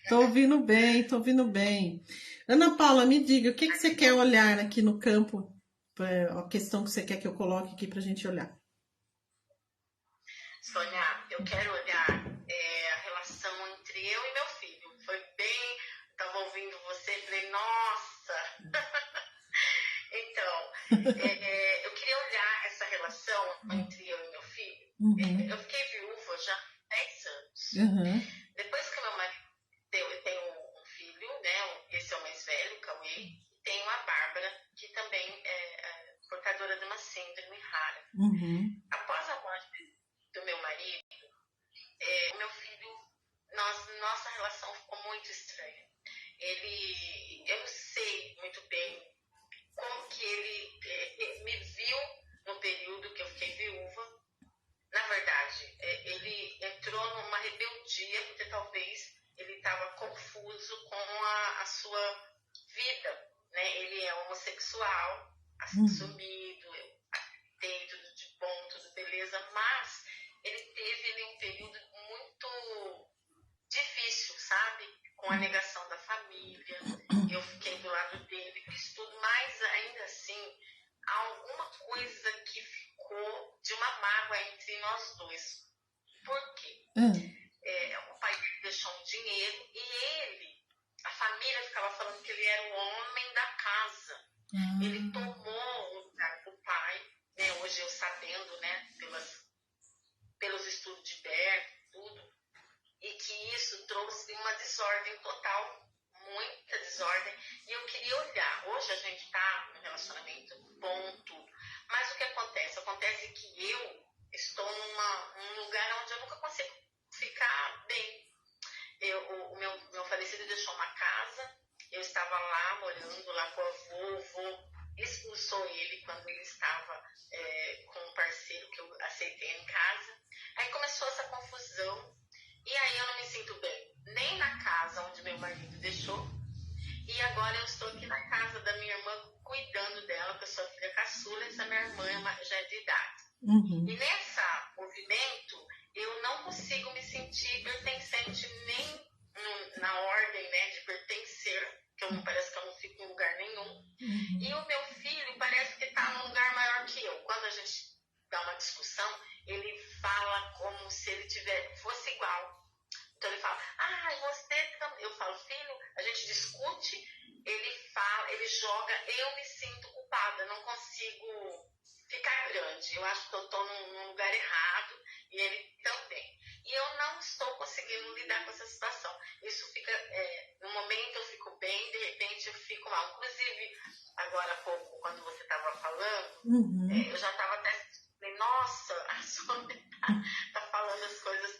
Tô ouvindo bem. Ana Paula, me diga, o que você quer olhar aqui no campo? A questão que você quer que eu coloque aqui pra gente olhar.
Sônia, eu quero olhar a relação entre eu e meu filho. Foi bem, estava ouvindo você e falei, nossa. Então, eu queria olhar essa relação entre eu e meu filho. Eu fiquei viúva já há 10 anos. Depois que meu marido, eu tenho um filho, né? Esse é o mais velho, o Cauê, e tenho a Bárbara, que também é portadora de uma síndrome rara. Após a morte do meu marido, o meu filho, nossa relação ficou muito estranha. Eu sei muito bem como que ele me viu no período que eu fiquei viúva. Na verdade, ele entrou numa rebeldia, porque talvez ele estava confuso com a sua vida, né? Ele é homossexual, assumido, tem tudo de bom, tudo beleza, mas ele teve um período muito difícil, sabe? Com a negação da família. Eu fiquei do lado dele. coisa que ficou de uma mágoa entre nós dois. Por quê? O pai dele deixou um dinheiro e a família ficava falando que ele era o homem da casa. Ele tomou o lugar do pai, né? Hoje eu sabendo, né, pelos estudos de Berkeley, tudo, e que isso trouxe uma desordem total, muita desordem, e eu queria olhar. Hoje a gente está num relacionamento bom, tudo, mas o que acontece? Acontece que eu estou num lugar onde eu nunca consigo ficar bem. O meu falecido deixou uma casa, eu estava lá, morando lá com o avô expulsou ele quando ele estava com um parceiro que eu aceitei em casa. Aí começou essa confusão, e aí eu não me sinto bem, nem na casa onde meu marido deixou, e agora eu estou aqui na casa da minha irmã, cuidando dela, porque eu sou filha caçula, essa minha irmã já é de idade. E nesse movimento, eu não consigo me sentir pertencente nem na ordem, né, de pertencer, que parece que eu não fico em lugar nenhum. E o meu filho parece que está num lugar maior que eu. Quando a gente dá uma discussão, ele fala como se ele fosse igual. Então ele fala, você também. Eu falo, filho, a gente discute, ele fala, ele joga, eu me sinto culpada, não consigo ficar grande. Eu acho que eu estou num lugar errado e ele também. E eu não estou conseguindo lidar com essa situação. Isso fica, no momento eu fico bem, de repente eu fico mal. Inclusive, agora há pouco, quando você estava falando, eu já estava até, nossa, a Sônia está falando as coisas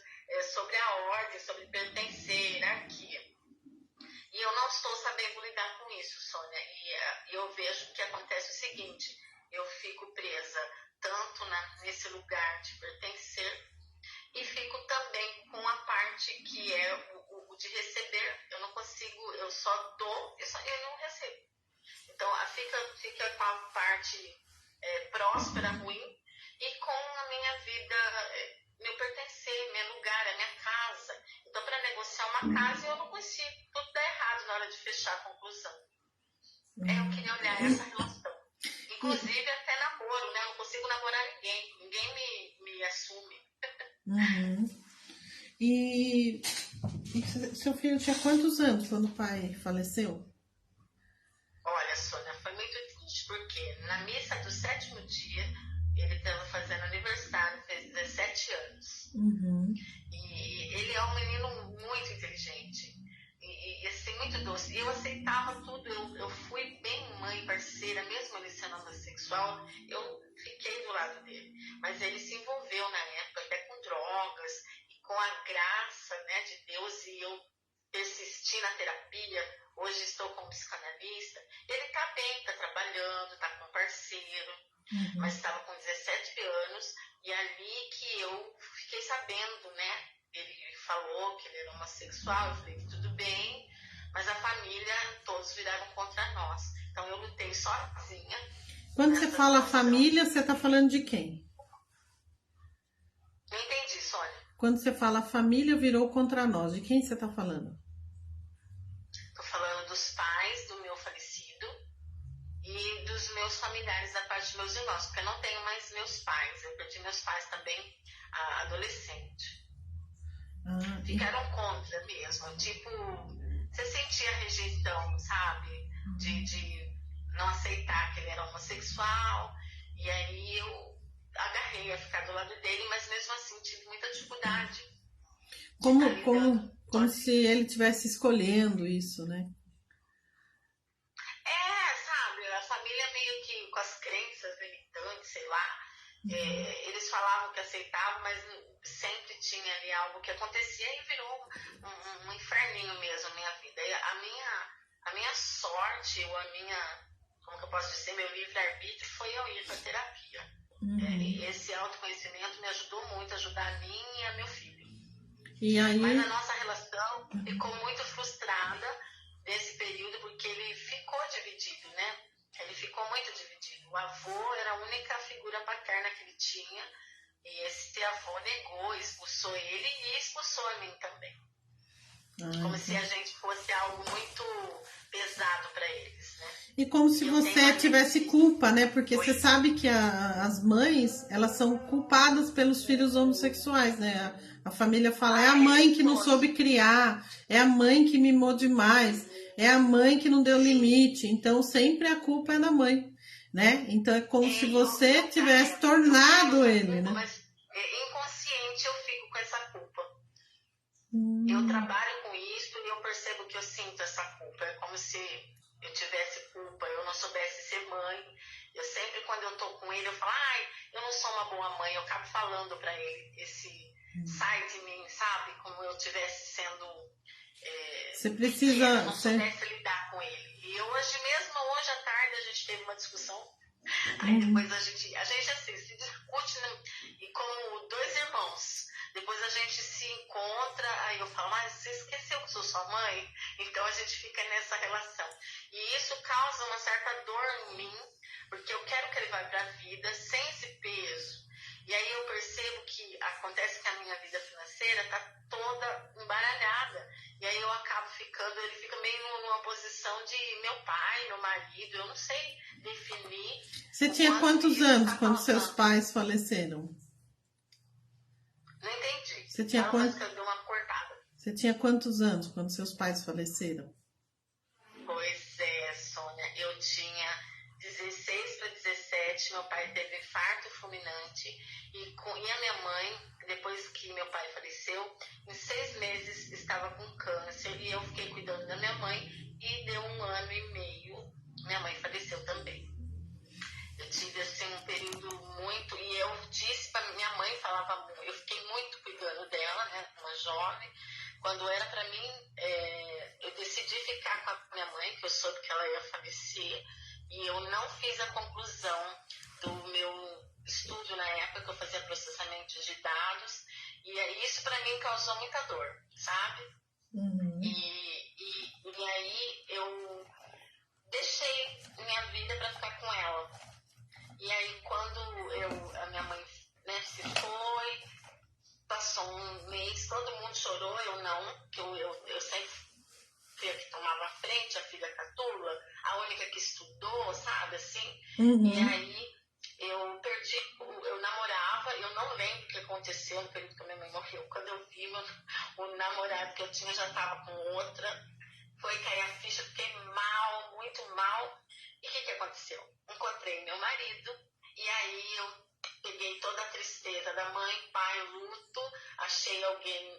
sobre a ordem, sobre pertencer, hierarquia. E eu não estou sabendo lidar com isso, Sônia. E eu vejo que acontece o seguinte, eu fico presa tanto nesse lugar de pertencer, e fico também com a parte que é o de receber. Eu não consigo, eu só dou, eu não recebo. Então, fica com a parte próspera, ruim, e com a minha vida, meu pertencer, meu lugar, a minha casa. Então, para negociar uma casa, eu não consigo, tudo dá errado na hora de fechar a conclusão. Eu queria olhar essa relação. Inclusive, até namoro, né? Eu não consigo namorar ninguém me assume.
E seu filho tinha quantos anos quando o pai faleceu?
Olha, Sônia, foi muito triste, porque na missa do 7º dia, ele estava fazendo aniversário, fez 17 anos. E ele é um menino muito inteligente, e assim, muito doce. E eu aceitava tudo, eu fui bem mãe, parceira, mesmo ele sendo homossexual, eu fiquei do lado dele. Mas ele se envolveu na época até com drogas, e com a graça, né, de Deus, e eu persisti na terapia. Hoje estou como psicanalista. Ele está bem, está trabalhando, está com um parceiro, mas estava com 17 anos, e ali que eu fiquei sabendo, né? Ele falou que ele era homossexual, eu falei que tudo bem, mas a família, todos viraram contra nós. Então eu lutei sozinha.
Quando você fala família, você está falando de quem?
Não entendi, Sônia.
Quando você fala família virou contra nós, de quem você está falando?
Estou falando dos pais do meu falecido e dos meus familiares da parte dos meus irmãos, porque eu não tenho mais meus pais. Eu perdi meus pais também adolescente. Ficaram contra mesmo. Tipo, você sentia rejeição, sabe? De não aceitar que ele era homossexual. E aí eu agarrei a ficar do lado dele, mas mesmo assim tive muita dificuldade.
Como se ele estivesse escolhendo isso, né?
Sabe, a família meio que com as crenças limitantes, sei lá, eles falavam que aceitavam, mas sempre tinha ali algo que acontecia e virou um inferninho mesmo a minha vida. E a minha sorte, ou como que eu posso dizer, meu livre-arbítrio foi eu ir para terapia. E esse autoconhecimento me ajudou muito a ajudar a mim e a meu filho.
E aí...
Mas a nossa relação ficou muito frustrada nesse período, porque ele ficou dividido, né? Ele ficou muito dividido. O avô era a única figura paterna que ele tinha, e esse avô negou, expulsou ele e expulsou a mim também. Como se a gente fosse algo muito pesado para eles, né?
E como se você tivesse culpa, né? Porque você sabe que as mães, elas são culpadas pelos filhos homossexuais, né? A família fala, é a mãe que não soube criar, é a mãe que mimou demais, é a mãe que não deu limite. Então, sempre a culpa é da mãe, né? Então, é como se você tivesse tornado ele, né?
Mas inconsciente eu fico com essa culpa. Eu trabalho com isso e eu percebo que eu sinto essa culpa. É como se eu tivesse culpa, eu não soubesse ser mãe. Eu sempre, quando eu tô com ele, eu falo, eu não sou uma boa mãe. Eu acabo falando pra ele, sai de mim, sabe? Como eu estivesse sendo...
você precisa...
eu não soubesse lidar com ele. E hoje à tarde, a gente teve uma discussão. Aí depois a gente assim, se discute, né? E como dois irmãos. Depois a gente se encontra, aí eu falo, mas você esqueceu que eu sou sua mãe? Então a gente fica nessa relação. E isso causa uma certa dor em mim, porque eu quero que ele vá para a vida sem esse peso. E aí eu percebo que acontece que a minha vida financeira está toda embaralhada. E aí eu acabo ficando, ele fica meio numa posição de meu pai, meu marido, eu não sei definir.
Você tinha quantos anos quando seus pais faleceram?
Não entendi.
Você tinha
deu uma cortada.
Você tinha quantos anos quando seus pais faleceram?
Pois é, Sônia, eu tinha 16 para 17, meu pai teve infarto fulminante e a minha mãe, depois que meu pai faleceu, em 6 meses estava com câncer e eu fiquei cuidando da minha mãe e deu 1 ano e meio, minha mãe faleceu também. Eu tive assim um período muito, e eu disse para minha mãe, eu fiquei muito cuidando dela, né, uma jovem. Quando era para mim, eu decidi ficar com a minha mãe, que eu soube que ela ia falecer, e eu não fiz a conclusão do meu estudo na época, que eu fazia processamento de dados, e isso para mim causou muita dor, sabe? E aí eu deixei minha vida para ficar com ela. E aí, quando a minha mãe, né, se foi, passou 1 mês, todo mundo chorou, eu não, que eu sempre fui a que tomava a frente, a filha caçula, a única que estudou, sabe, assim. E aí, eu namorava, eu não lembro o que aconteceu no período que a minha mãe morreu. Quando eu vi, o namorado que eu tinha já estava com outra, foi cair a ficha, fiquei mal, muito mal. E o que aconteceu? Encontrei meu marido e aí eu peguei toda a tristeza da mãe, pai, luto, achei alguém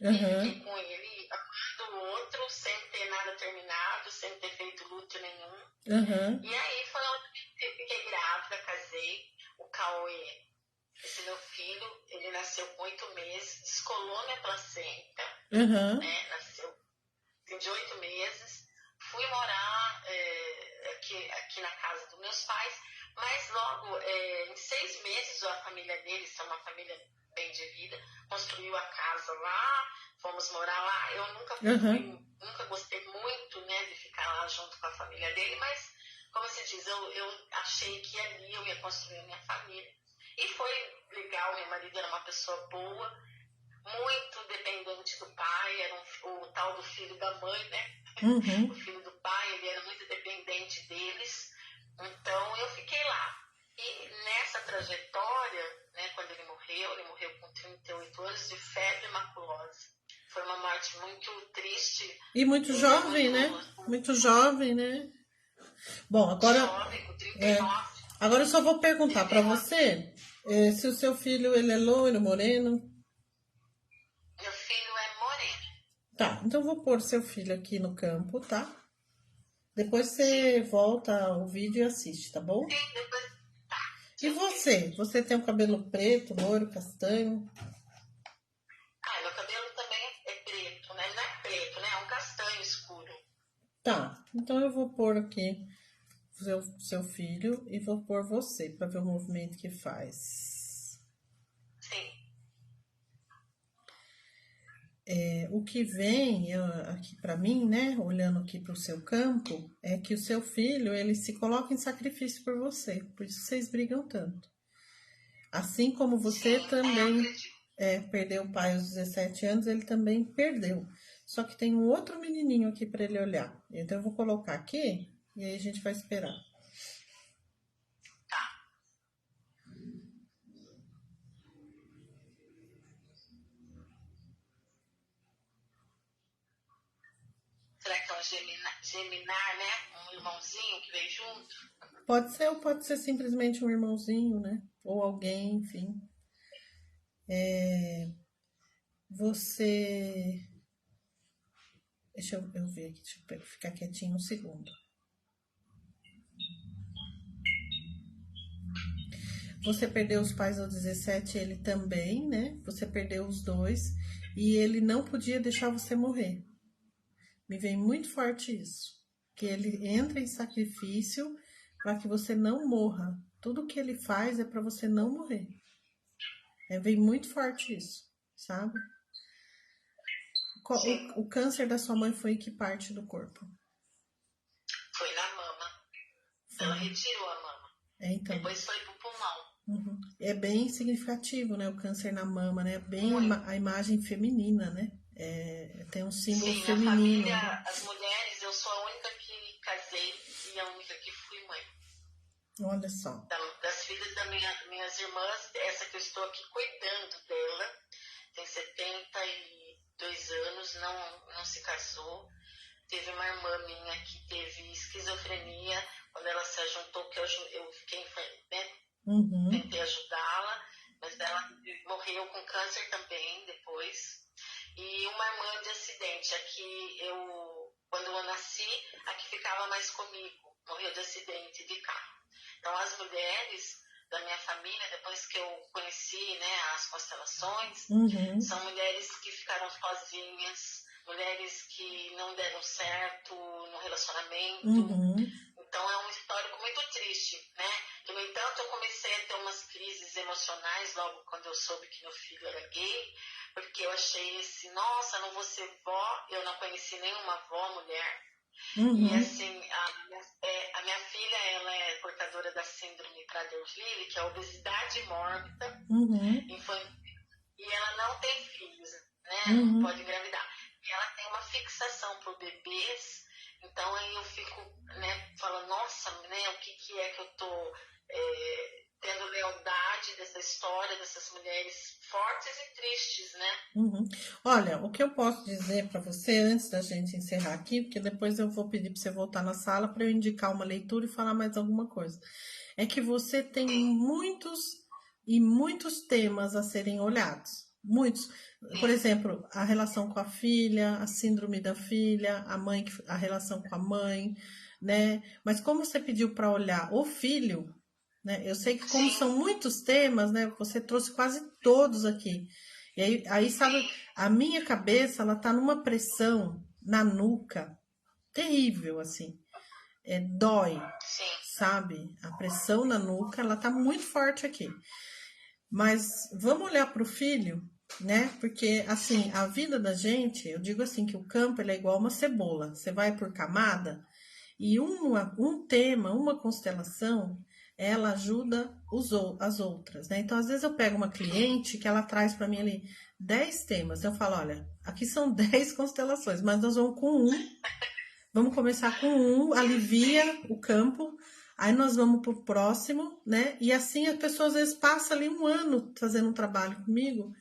e fiquei com ele, amando o outro, sem ter nada terminado, sem ter feito luto nenhum. E aí foi onde eu fiquei grávida, casei. O Cauê, esse meu filho, ele nasceu com 8 meses, descolou minha placenta, né? Nasceu de 8 meses. Fui morar aqui na casa dos meus pais, mas logo, em 6 meses, a família deles, é uma família bem de vida, construiu a casa lá, fomos morar lá. Eu nunca gostei muito, né, de ficar lá junto com a família dele, mas, como se diz, eu achei que ali eu ia construir a minha família. E foi legal, meu marido era uma pessoa boa, muito dependente do pai, era o tal do filho da mãe, né? O filho do pai, ele era muito dependente deles. Então, eu fiquei lá. E nessa trajetória, né, quando ele morreu com 38 anos de febre maculosa. Foi uma morte muito triste.
E muito jovem, né? Muito jovem, né? Bom, agora...
Jovem, com 39.
Agora eu só vou perguntar para você se o seu filho, ele é loiro, moreno?
Meu filho é moreno.
Tá, então eu vou pôr seu filho aqui no campo, tá? Depois você volta o vídeo e assiste, tá bom?
Sim, depois... Tá.
E você? Você tem um cabelo preto, loiro, castanho?
Meu cabelo também é preto, né? Não é preto, né? É um castanho escuro.
Tá, então eu vou pôr aqui seu filho e vou pôr você para ver o movimento que faz.
Sim.
O que vem aqui para mim, né, olhando aqui para o seu campo, é que o seu filho, ele se coloca em sacrifício por você, por isso vocês brigam tanto. Assim como você também perdeu o pai aos 17 anos, ele também perdeu. só que tem um outro menininho aqui para ele olhar. Então eu vou colocar aqui e aí a gente vai esperar.
Será que é um geminar, né? Um irmãozinho que veio junto?
Pode ser, ou pode ser simplesmente um irmãozinho, né? Ou alguém, enfim. Você... Deixa eu ver aqui, deixa eu ficar quietinho um segundo. Você perdeu os pais aos 17, ele também, né? Você perdeu os dois e ele não podia deixar você morrer. Me vem muito forte isso. Que ele entra em sacrifício para que você não morra. Tudo que ele faz é para você não morrer. Vem muito forte isso, sabe? O câncer da sua mãe foi em que parte do corpo?
Foi na mama. Ela retirou a mama.
Então.
Depois foi pro pulmão.
Uhum. É bem significativo, né? O câncer na mama, né? Bem a imagem feminina, né? Tem um símbolo feminino.
Sim, na família, as mulheres, eu sou a única que casei e a única que fui mãe.
Olha só.
Das filhas das minhas irmãs, essa que eu estou aqui cuidando dela, tem 72 anos, não se casou. Teve uma irmã minha que teve esquizofrenia, quando ela se juntou, que eu fiquei, né? Tentei ajudá-la, mas ela morreu com câncer também depois. E uma irmã de acidente, quando eu nasci, a que ficava mais comigo, morreu de acidente de carro. Então as mulheres da minha família, depois que eu conheci, né, as constelações, são mulheres que ficaram sozinhas, mulheres que não deram certo no relacionamento. Então é um histórico muito triste, né? E, no entanto, eu comecei a ter umas crises emocionais logo quando eu soube que meu filho era gay, porque eu achei assim, nossa, não vou ser vó, eu não conheci nenhuma avó mulher. E assim, a minha filha, ela é portadora da síndrome Prader-Willi, que é a obesidade mórbida infantil, e ela não tem filhos, né? Não pode engravidar. E ela tem uma fixação por bebês, então aí eu fico, né, falando, nossa, né, o que é que eu tô tendo lealdade dessa história, dessas mulheres fortes e tristes, né?
Olha, o que eu posso dizer para você, antes da gente encerrar aqui, porque depois eu vou pedir para você voltar na sala para eu indicar uma leitura e falar mais alguma coisa, é que você tem muitos temas a serem olhados. Muitos. Por exemplo, a relação com a filha, a síndrome da filha, a relação com a mãe, né? Mas como você pediu para olhar o filho, né? Eu sei que como são muitos temas, né? Você trouxe quase todos aqui. E aí sabe, a minha cabeça, ela tá numa pressão na nuca terrível, assim. Dói, sabe? A pressão na nuca, ela tá muito forte aqui. Mas vamos olhar para o filho, né? Porque, assim, a vida da gente, eu digo assim, que o campo ele é igual uma cebola. Você vai por camada e um tema, uma constelação, ela ajuda as outras, né? Então, às vezes eu pego uma cliente que ela traz para mim ali 10 temas. Eu falo, olha, aqui são 10 constelações, mas nós vamos com vamos começar com alivia o campo. Aí nós vamos pro próximo, né? E assim a pessoa às vezes passa ali um ano fazendo um trabalho comigo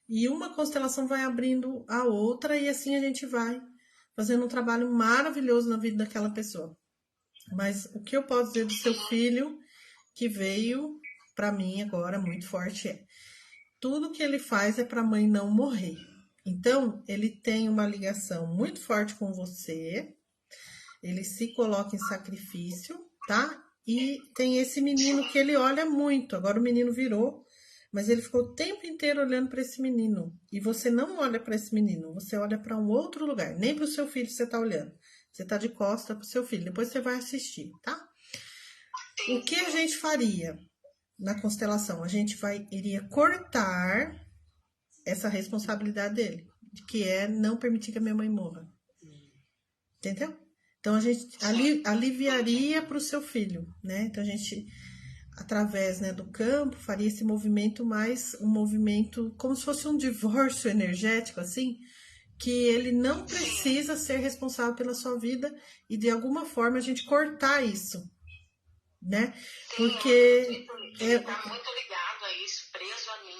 e uma constelação vai abrindo a outra e assim a gente vai fazendo um trabalho maravilhoso na vida daquela pessoa. Mas o que eu posso dizer do seu filho que veio para mim agora muito forte tudo que ele faz é para a mãe não morrer. Então, ele tem uma ligação muito forte com você, ele se coloca em sacrifício, tá? E tem esse menino que ele olha muito. Agora o menino virou, mas ele ficou o tempo inteiro olhando para esse menino. E você não olha para esse menino, você olha para um outro lugar. Nem para o seu filho você tá olhando. Você tá de costa para o seu filho. Depois você vai assistir, tá? O que a gente faria na constelação? A gente iria cortar essa responsabilidade dele, que é não permitir que a minha mãe morra. Entendeu? Então, a gente aliviaria para o seu filho, né? Então, a gente, através, né, do campo, faria esse movimento mais um movimento como se fosse um divórcio energético, assim, que ele não precisa ser responsável pela sua vida e de alguma forma a gente cortar isso, né? Porque
ele tá muito ligado a isso, preso a mim.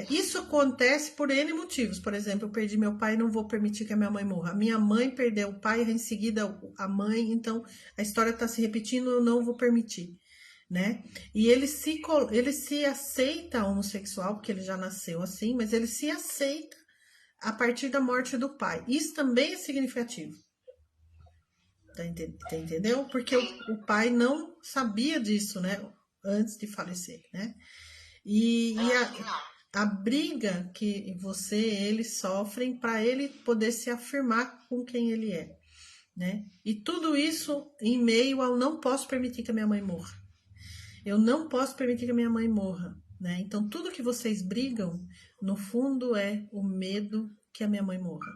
Isso acontece por N motivos. Por exemplo, eu perdi meu pai e não vou permitir que a minha mãe morra. A minha mãe perdeu o pai, em seguida a mãe, então a história está se repetindo, eu não vou permitir, né? E ele se aceita homossexual, porque ele já nasceu assim, mas ele se aceita a partir da morte do pai. Isso também é significativo. Entendeu? Porque o pai não sabia disso, né? Antes de falecer, né? E a briga que você e ele sofrem para ele poder se afirmar com quem ele é, né? E tudo isso em meio ao não posso permitir que a minha mãe morra. Eu não posso permitir que a minha mãe morra, né? Então tudo que vocês brigam, no fundo, é o medo que a minha mãe morra.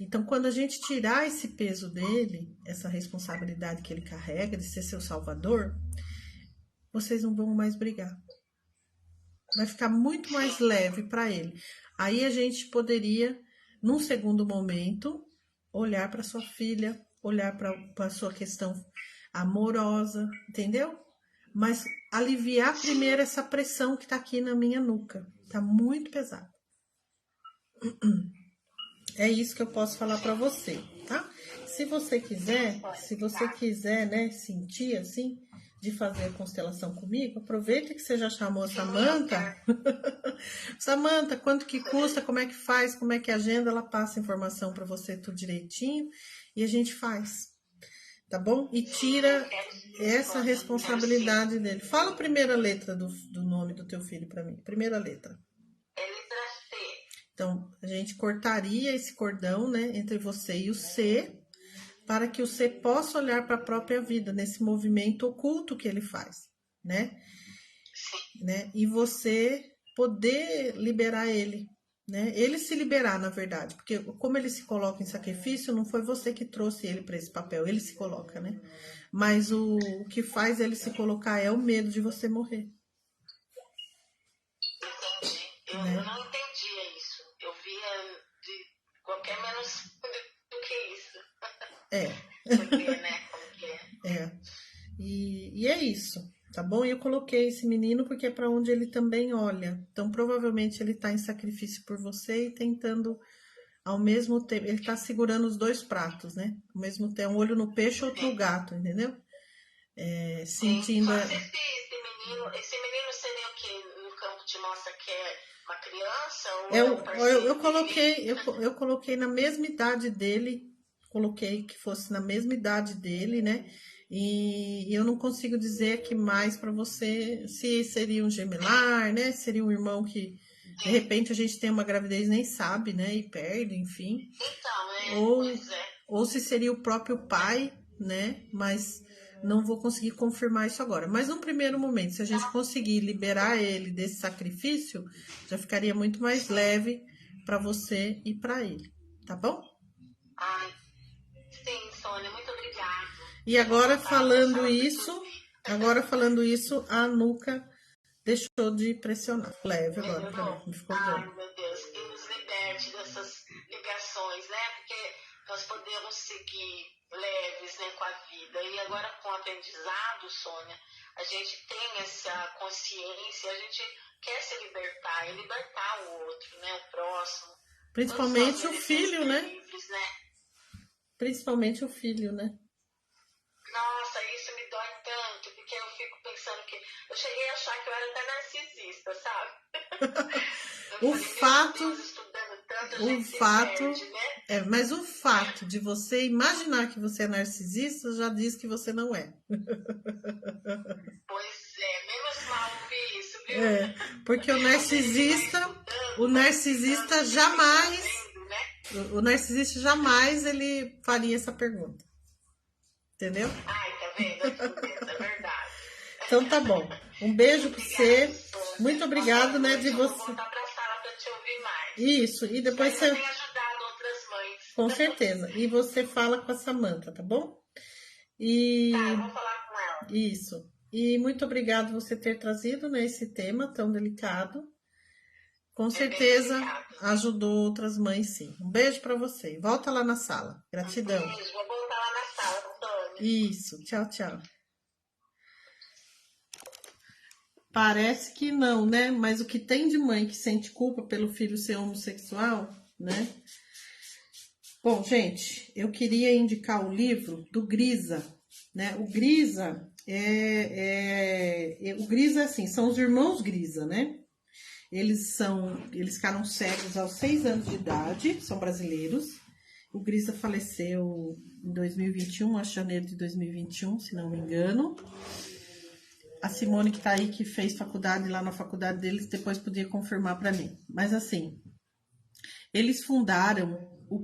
Então, quando a gente tirar esse peso dele, essa responsabilidade que ele carrega de ser seu salvador, vocês não vão mais brigar. Vai ficar muito mais leve para ele. Aí a gente poderia, num segundo momento, olhar para sua filha, olhar para a sua questão amorosa, entendeu? Mas aliviar primeiro essa pressão que tá aqui na minha nuca. Tá muito pesado. É isso que eu posso falar para você, tá? Se você quiser, né, sentir assim, de fazer a constelação comigo, aproveita que você já chamou a Samanta. Samanta, quanto que custa, como é que faz, como é que agenda, ela passa informação para você tudo direitinho e a gente faz, tá bom? E tira essa responsabilidade dele. Fala a primeira letra do nome do teu filho para mim, primeira letra. Então, a gente cortaria esse cordão, né, entre você e o C, para que o C possa olhar para a própria vida, nesse movimento oculto que ele faz, né? E você poder liberar ele, né? Ele se liberar, na verdade, porque como ele se coloca em sacrifício, não foi você que trouxe ele para esse papel, ele se coloca, né? Mas o que faz ele se colocar é o medo de você morrer.
Entendi. Eu não entendia isso. Eu via de qualquer menos do que isso. Você vê, né? Como que é.
E é isso, tá bom? Eu coloquei esse menino porque é para onde ele também olha. Então, provavelmente ele tá em sacrifício por você e tentando ao mesmo tempo. Ele tá segurando os dois pratos, né? Ao mesmo tempo, um olho no peixe, outro no gato, entendeu? Sentindo.
Esse menino seria o que no campo te mostra que é uma criança? Ou
eu coloquei na mesma idade dele. Coloquei que fosse na mesma idade dele, né? E eu não consigo dizer aqui mais para você se seria um gemelar, né? Seria um irmão que de repente a gente tem uma gravidez e nem sabe, né? E perde, enfim.
Então,
ou se seria o próprio pai, né? Mas não vou conseguir confirmar isso agora. Mas num primeiro momento, se a gente conseguir liberar ele desse sacrifício, já ficaria muito mais leve para você e para ele, tá bom?
Sim, Sônia, muito obrigada.
E agora falando isso, a nuca deixou de pressionar. Leve agora pra mim, ficou bom.
Ai, meu Deus, que nos liberte dessas ligações, né? Porque nós podemos seguir leves, né, com a vida. E agora com o aprendizado, Sônia, a gente tem essa consciência, a gente quer se libertar e libertar o outro, né, o próximo.
Principalmente o filho, né? Principalmente o filho, né?
Nossa, isso me dói tanto, porque eu fico pensando que eu cheguei a achar que eu era até narcisista, sabe?
Mas o fato de você imaginar que você é narcisista já diz que você não é.
Pois é, menos mal ouvir isso, viu?
Porque o narcisista jamais ele faria essa pergunta. Entendeu?
Ai, tá vendo? É verdade.
Então tá bom. Um beijo pra você. Muito obrigado, né, de você.
Vou voltar pra sala pra te ouvir mais.
Isso, e depois você
tem ajudado outras mães.
Com certeza. E você fala com a Samanta, tá bom?
Tá, eu vou falar com ela.
Isso. E muito obrigado você ter trazido, né, esse tema tão delicado. Com certeza ajudou outras mães, sim. Um beijo para você. Volta lá na sala. Gratidão.
Um beijo. Vou voltar lá na sala, Antônia.
Isso. Tchau, tchau. Parece que não, né? Mas o que tem de mãe que sente culpa pelo filho ser homossexual, né? Bom, gente, eu queria indicar o livro do Grisa, né? O Grisa o Grisa, assim, são os irmãos Grisa, né? Eles ficaram cegos aos 6 anos de idade, são brasileiros. O Grisa faleceu em 2021, acho janeiro de 2021, se não me engano. A Simone, que tá aí, que fez faculdade lá na faculdade deles, depois podia confirmar para mim. Mas assim, eles fundaram a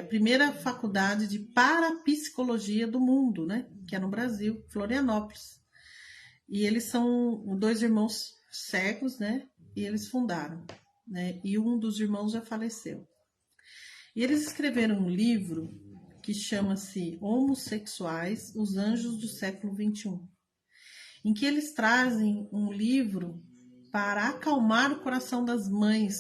primeira faculdade de parapsicologia do mundo, né? Que é no Brasil, Florianópolis. E eles são 2 irmãos cegos, né? E eles fundaram, né? E um dos irmãos já faleceu. E eles escreveram um livro que chama-se Homossexuais, os Anjos do Século XXI, em que eles trazem um livro para acalmar o coração das mães,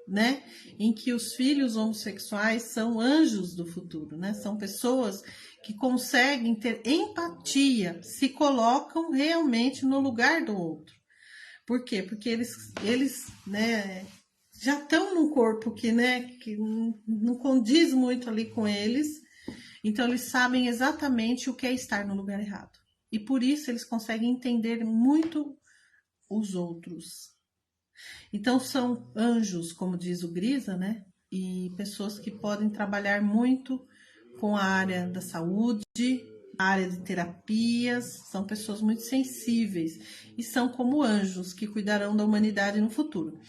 né? Em que os filhos homossexuais são anjos do futuro, né? São pessoas que conseguem ter empatia, se colocam realmente no lugar do outro. Por quê? Porque eles né, já estão num corpo que, né, que não condiz muito ali com eles, então eles sabem exatamente o que é estar no lugar errado. E por isso eles conseguem entender muito os outros. Então são anjos, como diz o Grisa, né? E pessoas que podem trabalhar muito com a área da saúde, a área de terapias, são pessoas muito sensíveis e são como anjos que cuidarão da humanidade no futuro.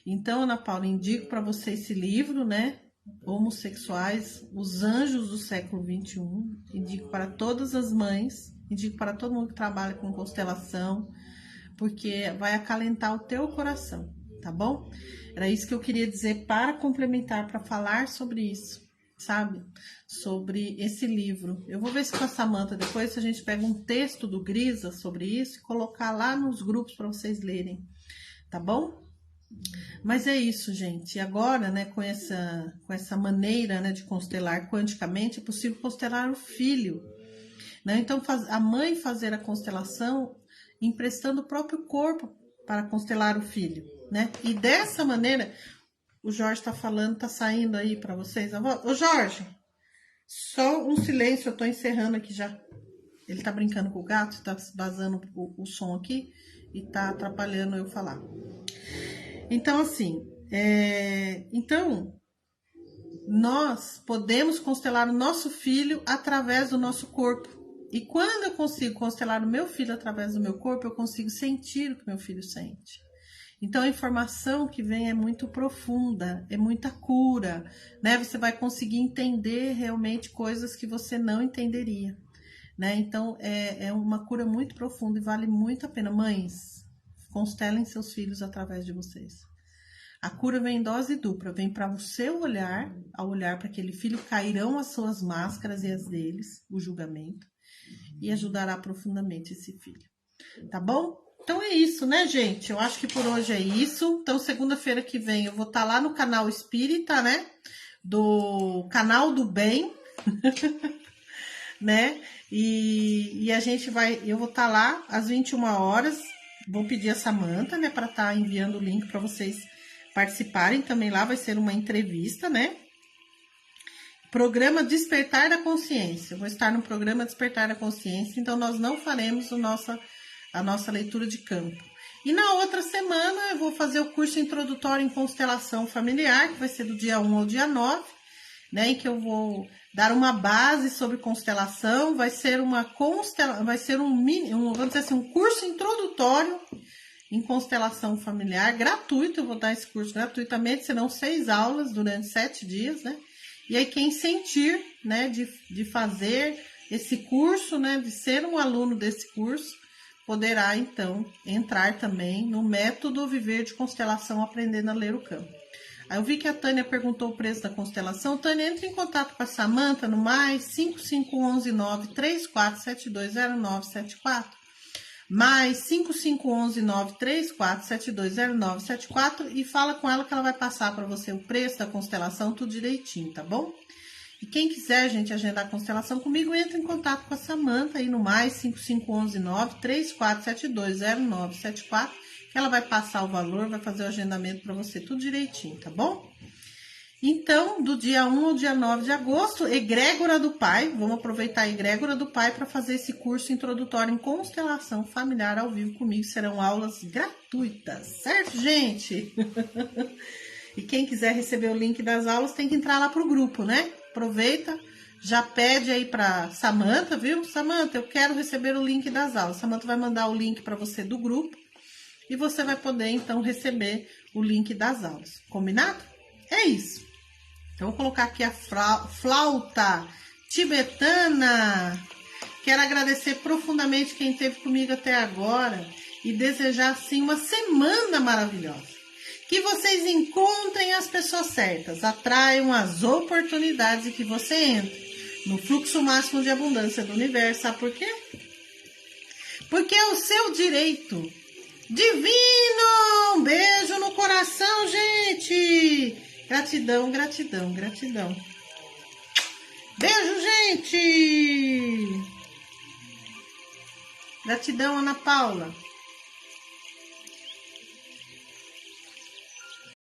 Então, Ana Paula, indico para você esse livro, né? Homossexuais, os Anjos do Século XXI. Indico para todas as mães, indico para todo mundo que trabalha com constelação, porque vai acalentar o teu coração, tá bom? Era isso que eu queria dizer para complementar, para falar sobre isso, sabe? Sobre esse livro. Eu vou ver se com a Samanta depois a gente pega um texto do Grisa sobre isso e colocar lá nos grupos para vocês lerem, tá bom? Mas é isso, gente. E agora, né, com essa maneira, né, de constelar quanticamente, é possível constelar o filho, né? Então, a mãe fazer a constelação emprestando o próprio corpo para constelar o filho, né? E dessa maneira, o Jorge está falando, está saindo aí para vocês. Ô, Jorge, só um silêncio, eu estou encerrando aqui já. Ele está brincando com o gato, está vazando o som aqui e está atrapalhando eu falar. Então, assim, então, nós podemos constelar o nosso filho através do nosso corpo. E quando eu consigo constelar o meu filho através do meu corpo, eu consigo sentir o que meu filho sente. Então, a informação que vem é muito profunda, é muita cura, né? Você vai conseguir entender realmente coisas que você não entenderia, né? Então, é uma cura muito profunda e vale muito a pena. Mães, constelem seus filhos através de vocês. A cura vem em dose dupla, vem para o seu olhar, ao olhar para aquele filho, cairão as suas máscaras e as deles, o julgamento, e ajudará profundamente esse filho. Tá bom? Então é isso, né, gente? Eu acho que por hoje é isso. Então, segunda-feira que vem eu vou estar lá no canal Espírita, né? Do Canal do Bem, né? E a gente eu vou estar lá às 21 horas. Vou pedir a Samanta, né, para estar enviando o link para vocês participarem também lá. Vai ser uma entrevista, né? Programa Despertar da Consciência. Eu vou estar no programa Despertar da Consciência, então nós não faremos a nossa leitura de campo. E na outra semana eu vou fazer o curso introdutório em constelação familiar, que vai ser do dia 1 ao dia 9, né, em que eu vou dar uma base sobre constelação. Vai ser vamos dizer assim, um curso introdutório em constelação familiar, gratuito. Eu vou dar esse curso gratuitamente, serão 6 aulas durante 7 dias, né? E aí quem sentir, né, de fazer esse curso, né, de ser um aluno desse curso, poderá, então, entrar também no método Viver de Constelação, aprendendo a ler o campo. Aí eu vi que a Tânia perguntou o preço da constelação. Tânia, entre em contato com a Samanta no mais 5511934720974 mais 5511-934720974 e fala com ela que ela vai passar para você o preço da constelação, tudo direitinho, tá bom? E quem quiser, gente, agendar a constelação comigo, entra em contato com a Samanta aí no mais 5511-934720974, que ela vai passar o valor, vai fazer o agendamento para você, tudo direitinho, tá bom? Então, do dia 1 ao dia 9 de agosto, Egrégora do Pai, vamos aproveitar a Egrégora do Pai para fazer esse curso introdutório em constelação familiar ao vivo comigo, serão aulas gratuitas, certo, gente? E quem quiser receber o link das aulas tem que entrar lá pro grupo, né? Aproveita, já pede aí pra Samanta, viu? Samanta, eu quero receber o link das aulas. Samanta vai mandar o link para você do grupo e você vai poder, então, receber o link das aulas. Combinado? É isso. Então, vou colocar aqui a flauta tibetana. Quero agradecer profundamente quem esteve comigo até agora e desejar, assim, uma semana maravilhosa. Que vocês encontrem as pessoas certas, atraiam as oportunidades e que você entre no fluxo máximo de abundância do universo. Sabe por quê? Porque é o seu direito divino. Um beijo no coração, gente. Gratidão, gratidão, gratidão. Beijo, gente. Gratidão, Ana Paula.